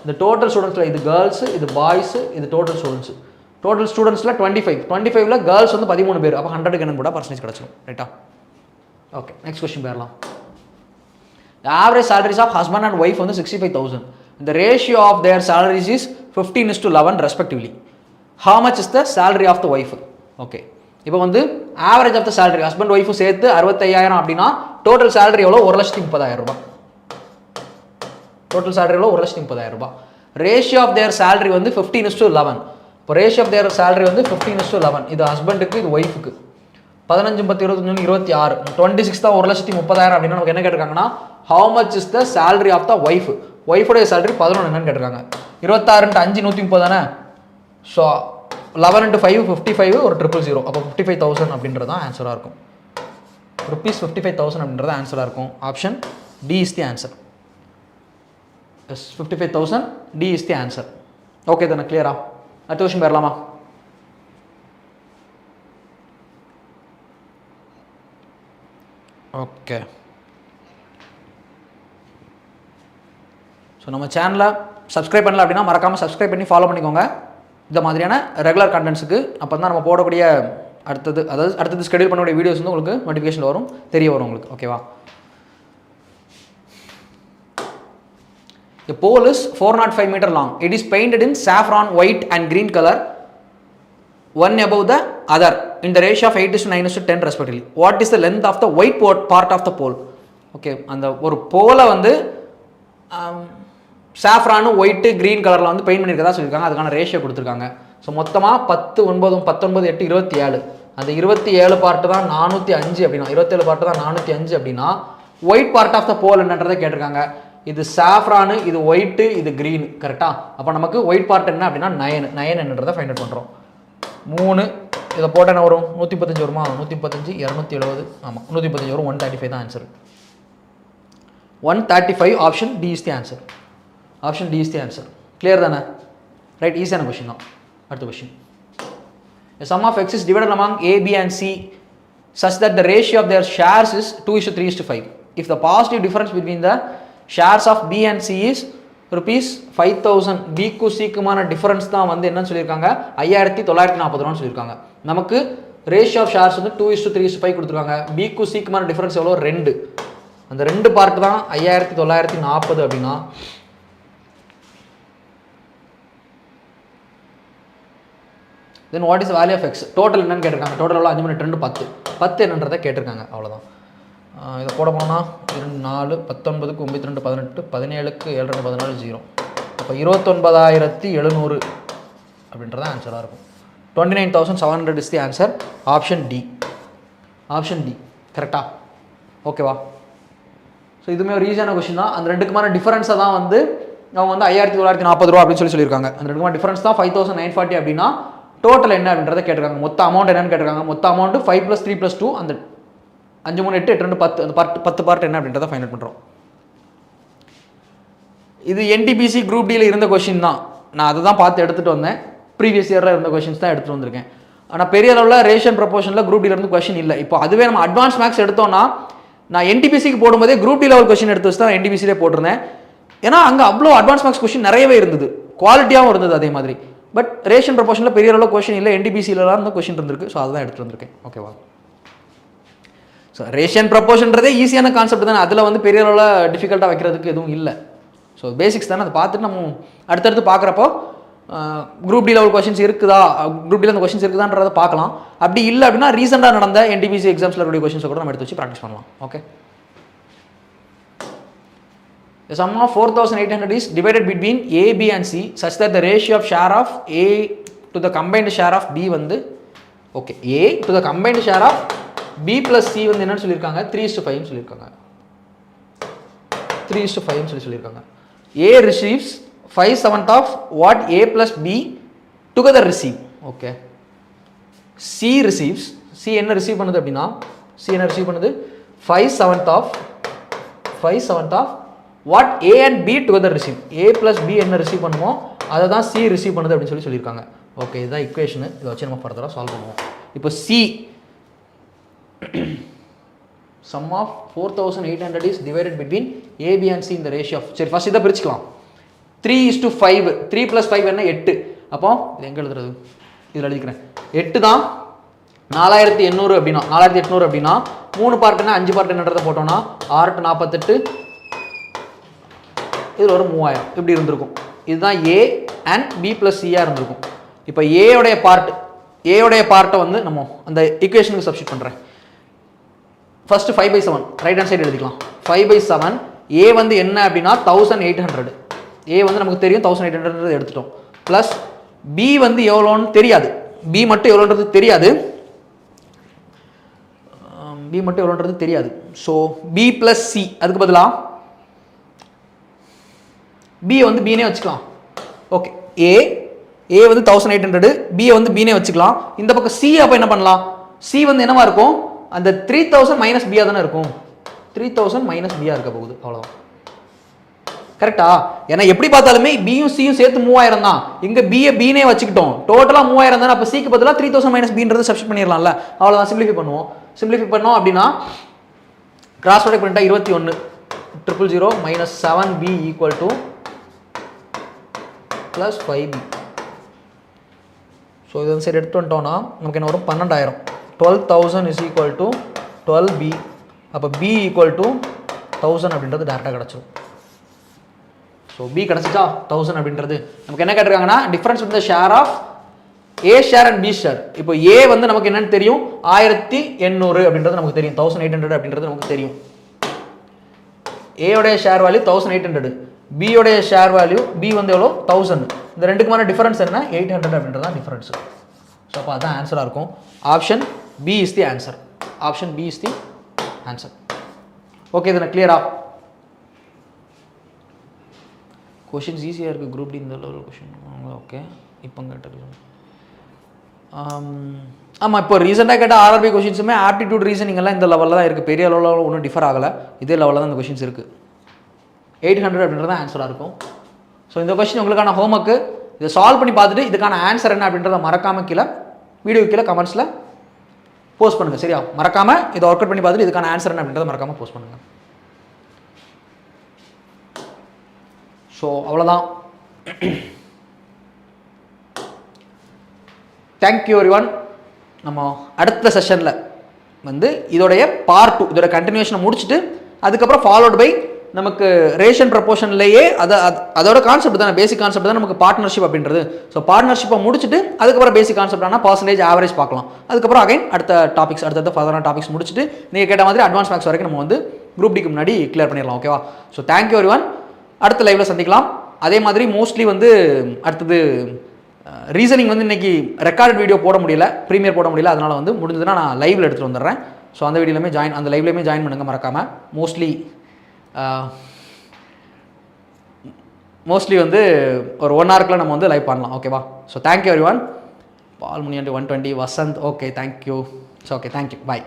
இந்த டோட்டல் ஸ்டூடெண்ட்ஸில் இது கேர்ள்ஸு, இது பாய்ஸு, இது டோட்டல் ஸ்டூடெண்ட்ஸு. டோட்டல் ஸ்டூடெண்ட்ஸில் 25ல் கேர்ள்ஸ் வந்து 13 பேர். அப்போ 100க்கு என்ன கூட பர்சன்டேஜ் கிடச்சிடும். ரைட்டா? ஓகே, நெக்ஸ்ட் கொஸ்டின் போயிடலாம். The average salaries of husband and wife வந்து 65,000. The ratio of their salaries is 15:11 respectively. How much is the salary of the wife? Okay, இப்போ வந்து average of the salary husband ஒய்ஃபும் சேர்த்து 65,000 அப்படின்னா டோட்டல் சேலரி எவ்வளோ? 1,30,000 ரூபாய். டோட்டல் சேலரி எவ்வளோ? 1,30,000 ரூபாய். ரேஷியோ ஆஃப் தேர் சேலரி வந்து 15:11. இப்போ ரேஷியோ ஆஃப் தேர் சேலரி வந்து 15:11. இது ஹஸ்பண்டுக்கு, இது ஒய்ஃபுக்கு. 15 10 21 26 26 தான் 1,30,000 அப்படின்னா நமக்கு என்ன கேட்டிருக்காங்கன்னா how much is the salary of the wife. ஒய்ஃபுடைய சேலரி 11 என்னன்னு கேட்டிருக்காங்க. 26 × 5 130 தானே. ஸோ 11 × 5 55 ஒரு 000. அப்போ 55,000 அப்படின்றது தான் ஆன்சராக இருக்கும். ₹55,000 அப்படின்றது ஆன்சராக இருக்கும். Option D is the answer. Yes, 55,000 D is the answer. Okay தானே? கிளியரா? அடுத்த விஷயம் போயிடலாமா? ஓகே, ஸோ நம்ம சேனலை சப்ஸ்கிரைப் பண்ணல அப்படின்னா மறக்காமல் சப்ஸ்கிரைப் பண்ணி ஃபாலோ பண்ணிக்கோங்க இந்த மாதிரியான ரெகுலர் கண்டென்ட்ஸுக்கு. அப்போ தான் நம்ம போடக்கூடிய அடுத்தது ஸ்கெடியூல் பண்ணக்கூடிய வீடியோஸ் வந்து உங்களுக்கு நோட்டிஃபிகேஷன் வரும், தெரிய வரும் உங்களுக்கு. ஓகேவா? A pole is 405 meter long. It is painted in saffron, white and green color, one above the other in the ratio of 8:9:10 respectively. What is the length of the white part of the pole? Okay, அந்த ஒரு போலை வந்து சாஃப்ரானு ஒயிட்டு க்ரீன் கலரில் வந்து பெயிண்ட் பண்ணியிருக்கதா சொல்லியிருக்காங்க. அதுக்கான ரேஷியோ கொடுத்துருக்காங்க. ஸோ மொத்தமாக 10, 9, 19, 8, 27. அந்த 27 பார்ட்டு தான் 405 அப்படின்னா, 27 பார்ட்டு தான் 405 அப்படின்னா ஒயிட் பார்ட் ஆஃப் த போல் என்னன்றதை கேட்டிருக்காங்க. இது சாஃப்ரானு, இது ஒயிட்டு, இது க்ரீன். கரெக்டாக? அப்போ நமக்கு ஒயிட் பார்ட் என்ன அப்படின்னா 9 என்னன்றதை ஃபைண்ட் அவுட் பண்ணுறோம். 3 இதை போட்டால் என்ன வரும்? 135 வருமா? 135, 270. ஆமாம், 135 வரும். 135 தான் answer. 135 option D is the answer. Option D is the answer. Clear தானே? ரைட், ஈஸியான கொஷின் தான். அடுத்த question. A sum of x is divided among A, B and C such that the ratio of their shares is 2:3:5. If the positive difference between the shares of B and C is ₹5,000, Bக்கு Cக்குமான டிஃபரன்ஸ் தான் வந்து என்னன்னு சொல்லியிருக்காங்க? 5,940 ரூபான்னு சொல்லியிருக்காங்க. நமக்கு ரேஷியோ ஆஃப் ஷேர்ஸ் வந்து 2:3:5 கொடுத்துருக்காங்க. Bக்கு Cக்குமான டிஃபரன்ஸ் எவ்வளோ? 2. அந்த 2 பார்ட் தான் 5,940 அப்படின்னா then what is value of X? Total என்னன்னு கேட்டிருக்காங்க. டோட்டல் எவ்வளோ? 5 × 2 10. 10 என்னன்றதை கேட்டிருக்காங்க. அவ்வளோதான். இதை போட போனோம்னா 2, 4, 19, 92, 18, 17, 7, 14, 0. அப்போ 29,700 அப்படின்றத ஆன்சராக இருக்கும். 29,700 is the answer. Option D. Option D கரெக்டா? ஓகேவா? ஸோ இதுவுமே ஒரு ஈஸியான கொஸ்டின் தான். அந்த ரெண்டுக்குமான டிஃபரன்ஸை தான் வந்து அவங்க வந்து 5,940 ரூபா அப்படின்னு சொல்லியிருக்காங்க. அந்த ரெண்டுக்குமான டிஃபரன்ஸ் தான் 5,940 அப்படின்னா டோட்டல் என்ன அப்படின்றத கேட்டிருக்காங்க. மொத்த அமௌண்ட் என்னன்னு கேட்டிருக்காங்க. மொத்த அமௌண்ட் 5 + 3 + 2 அந்த 5, 3, 8, 8, 2, 10 அந்த 10 பார்ட் என்ன அப்படின்றத ஃபைண்ட் அவுட் பண்ணுறோம். இது என்டிபிசி குரூப் டியில் இருந்த கொஷின் தான். நான் அதை தான் பார்த்து எடுத்துகிட்டு வந்தேன். ப்ரீவியஸ் இயரில் இருந்த கொஷின்ஸ் தான் எடுத்துகிட்டு வந்திருக்கேன். ஆனால் பெரிய அளவில் ரேஷன் ப்ரொபோஷனில் குரூப் டியில் இருந்து கொஷின் இல்லை. இப்போ அதுவே நம்ம அட்வான்ஸ் மேக்ஸ் எடுத்தோம்னா நான் என்டிபிசிக்கு போடும்போதே குரூப் டி லெவல் கொஷின் எடுத்து வச்சு தான் என்டிபிசிலே போட்டிருந்தேன். ஏன்னா அங்கே அவ்வளோ அட்வான்ஸ் மார்க்ஸ் கொஷின் நிறையவே இருந்தது, குவாலிட்டியாகவும் இருந்தது அதே மாதிரி. பட் ரேஷன் ப்ரொபோஷனில் பெரிய அளவில் கொஷின் இல்லை, என்டிபிசியிலலாம் இருந்த கொஷின் இருந்திருக்கு. ஸோ அதுதான் எடுத்துகிட்டு வந்திருக்கேன். ஓகேவா? ஸோ ரேஷன் ப்ரொபோஷன்றதே ஈஸியான கான்செப்ட் தானே, அதில் வந்து பெரிய அளவில் டிஃபிகல்ட்டாக வைக்கிறதுக்கு எதுவும் இல்லை. ஸோ பேசிக்ஸ் தானே, அதை பார்த்துட்டு நம்ம அடுத்தடுத்து பார்க்குறப்போ குரூப் டி லெவல் கொஷின்ஸ் இருக்குதா, குரூப் டியில் அந்த கொஷின்ஸ் இருக்குதான்றதை பார்க்கலாம். அப்படி இல்லை அப்படின்னா ரீசெண்டாக நடந்த என்டிபிசி எக்ஸாம்ஸில் இருக்கக்கூடிய கொஷின்ஸை கூட நம்ம எடுத்து வச்சு ப்ராக்டிஸ் பண்ணலாம். Okay. The sum of 4,800 is divided between A, B and C such that the ratio of share of A to the combined share of B வந்து okay A to the combined share of B plus C வந்து என்னன்னு சொல்லியிருக்காங்க? 3:5 சொல்லியிருக்காங்க. 3:5 சொல்லியிருக்காங்க. A receives 5/7 of what A plus B together receive. Okay. C receives, C என்ன ரிசீவ் பண்ணுது அப்படின்னா, C என்ன ரிசீவ் பண்ணுது? 5/7 of what A and B together receive. A plus B என்ன ரிசீவ் பண்ணுமோ அதை தான் C ரிசீவ் பண்ணுது அப்படின்னு சொல்லியிருக்காங்க. ஓகே, இதுதான் இக்குவேஷனு. இதை வச்சு நம்ம ஃபர்தராக சால்வ் பண்ணுவோம். இப்போ C sum of 4,800 is divided between A, B and C in the ratio of, சரி ஃபர்ஸ்ட் இதை பிரிச்சுக்கலாம். 3:5, 3 + 5 என்ன 8. அப்போ இது எங்கே எழுதுறது? இதில் எழுதிக்கிறேன். 8 தான் 4,800 அப்படின்னா, 4,800 அப்படின்னா 3 பார்ட்டுன்னா 5 பார்ட் என்னன்றதை போட்டோம்னா 6 × 48, இதில் ஒரு 3000 இப்படி இருந்திருக்கும். இதுதான் A அண்ட் B + C இருந்திருக்கும். இப்போ ஏயோடைய பார்ட்டை வந்து நம்ம அந்த ஈக்குவேஷனுக்கு சப்ஸ்டிட் பண்ணுறேன். ஃபர்ஸ்ட் 5/7 ரைட் ஹேண்ட் சைடு எழுதிக்கலாம். 5/7 A வந்து என்ன அப்படின்னா 1,800. A வந்து நமக்கு தெரியும் 1,800 எடுத்துட்டோம். ப்ளஸ் B வந்து எவ்வளோன்னு தெரியாது, B மட்டும் எவ்வளோன்றது தெரியாது. ஸோ B + C அதுக்கு பதிலாக B வந்து B னே வச்சுக்கலாம். ஓகே, A வந்து 1,800, B வந்து B னே வச்சுக்கலாம். இந்த பக்கம் C அப்போ என்ன பண்ணலாம்? C வந்து என்னவா இருக்கும்? அந்த 3,000 - B தானே இருக்கும். 3,000 - B இருக்க போகுது, அவ்வளோதான். கரெக்டா? ஏன்னா எப்படி பார்த்தாலுமே பியும் சியும் சேர்த்து 3000 தான். இங்கே B னே வச்சுக்கிட்டோம், டோட்டலாக 3000 தானே. அப்போ சிக்கு பதிலாக 3,000 - Bன்றது சப்ஸ்டிட் பண்ணிடலாம்ல, அவ்வளோதான். சிம்பிளிஃபை பண்ணுவோம். சிம்பிளிஃபை பண்ணோம் அப்படின்னா கிராஸ் ப்ராடக்ட் பண்ணிட்டா 21 000 - 7B = + 5B. ஸோ இது வந்து சரி எடுத்து வந்துட்டோம்னா நமக்கு என்ன வரும்? 12,000. 12,000 = 12B. அப்போ B = 1000 அப்படின்றது டேரெக்டாக கிடச்சிடும். ஸோ பி கிடச்சிச்சா 1000 அப்படின்றது. நமக்கு என்ன கேட்டிருக்காங்கன்னா difference with the share of A share and B share. இப்போ ஏ வந்து நமக்கு என்னன்னு தெரியும் 1800 அப்படின்றது நமக்கு தெரியும், 1800 அப்படின்றது நமக்கு தெரியும். ஏயோடைய ஷேர் வேல்யூ 1800, பியோடைய ஷேர் வேல்யூ பி வந்து எவ்வளோ 1000. இந்த ரெண்டுக்குமான டிஃபரன்ஸ் என்ன 800 அப்படின்றது தான் டிஃபரன்ஸ். ஸோ அப்போ அதுதான் ஆன்சராக இருக்கும். Option B is the answer. Option B is the answer. Okay, இது நான் கிளியரா? கொஷின்ஸ் ஈஸியாக இருக்குது குரூப் டி இந்த லெவல் கொஷின். ஓகே, இப்போ கேட்டது ஆமாம். இப்போ ரீசெண்டாக கேட்ட ஆர்ஆர்பி கொஷின்ஸுமே ஆப்டிடியூட் ரீசனிங் எல்லாம் இந்த லெவலில் தான் இருக்குது. பெரிய லெவலில் ஒன்றும் டிஃபர் ஆகலை, இதே லெவலில் தான் இந்த கொஷின்ஸ் இருக்குது. 800 அப்படின்றது தான் ஆன்சராக இருக்கும். ஸோ இந்த கொஷின் உங்களுக்கான ஹோம்ஒர்க்கு. இதை சால்வ் பண்ணி பார்த்துட்டு இதுக்கான ஆன்சர் என்ன அப்படின்றத மறக்காமல் கீழே வீடியோ கீழே கமெண்ட்ஸில் போஸ்ட் பண்ணுங்கள். சரியா? மறக்காமல் இதை ஒர்க் அவுட் பண்ணி பார்த்துட்டு இதுக்கான ஆன்சர் என்ன அப்படின்றத மறக்காமல் போஸ்ட் பண்ணுங்கள். ஸோ அவ்வளோதான். Thank you everyone. நம்ம அடுத்த செஷனில் வந்து இதோடைய பார்ட் 2 இதோட கண்டினியூஷனை முடிச்சுட்டு அதுக்கப்புறம் ஃபாலோட் பை நமக்கு ரேஷன் ப்ரப்போர்ஷன்லேயே அதோட கான்செப்ட் தான், பேசிக் கான்செப்ட் தான் நமக்கு பார்ட்னர்ஷிப் அப்படின்றது. ஸோ பார்ட்னர்ஷிப்பை முடிச்சுட்டு அதுக்கப்புறம் பேசிக் கான்செப்ட் ஆனால் பர்சன்டேஜ் ஆவரேஜ் பார்க்கலாம். அதுக்கப்புறம் அகைன் அடுத்த டாபிக்ஸ் அடுத்த ஃபர்தரான டாபிக்ஸ் முடிச்சுட்டு நீங்கள் கேட்ட மாதிரி அட்வான்ஸ் மேக்ஸ் வரைக்கும் நம்ம வந்து குரூப் டிக்கு முன்னாடி கிளியர் பண்ணிடலாம். ஓகேவா? So thank you everyone. அடுத்த லைவில் சந்திக்கலாம். அதே மாதிரி மோஸ்ட்லி வந்து அடுத்தது ரீசனிங் வந்து இன்றைக்கி ரெக்கார்ட் வீடியோ போட முடியல, ப்ரீமியர் போட முடியல, அதனால் வந்து முடிஞ்சதுன்னா நான் லைவில் எடுத்துகிட்டு வந்துடுறேன். ஸோ அந்த வீடியோலையுமே அந்த லைவ்லையுமே ஜாயின் பண்ணுங்கள் மறக்காமல். மோஸ்ட்லி வந்து ஒரு 1 ஹவருக்குள்ள நம்ம வந்து லைவ் பண்ணலாம். ஓகேவா? So thank you everyone. Palmuni 120 Vasanth. Okay, thank you. So okay, thank you, பாய்.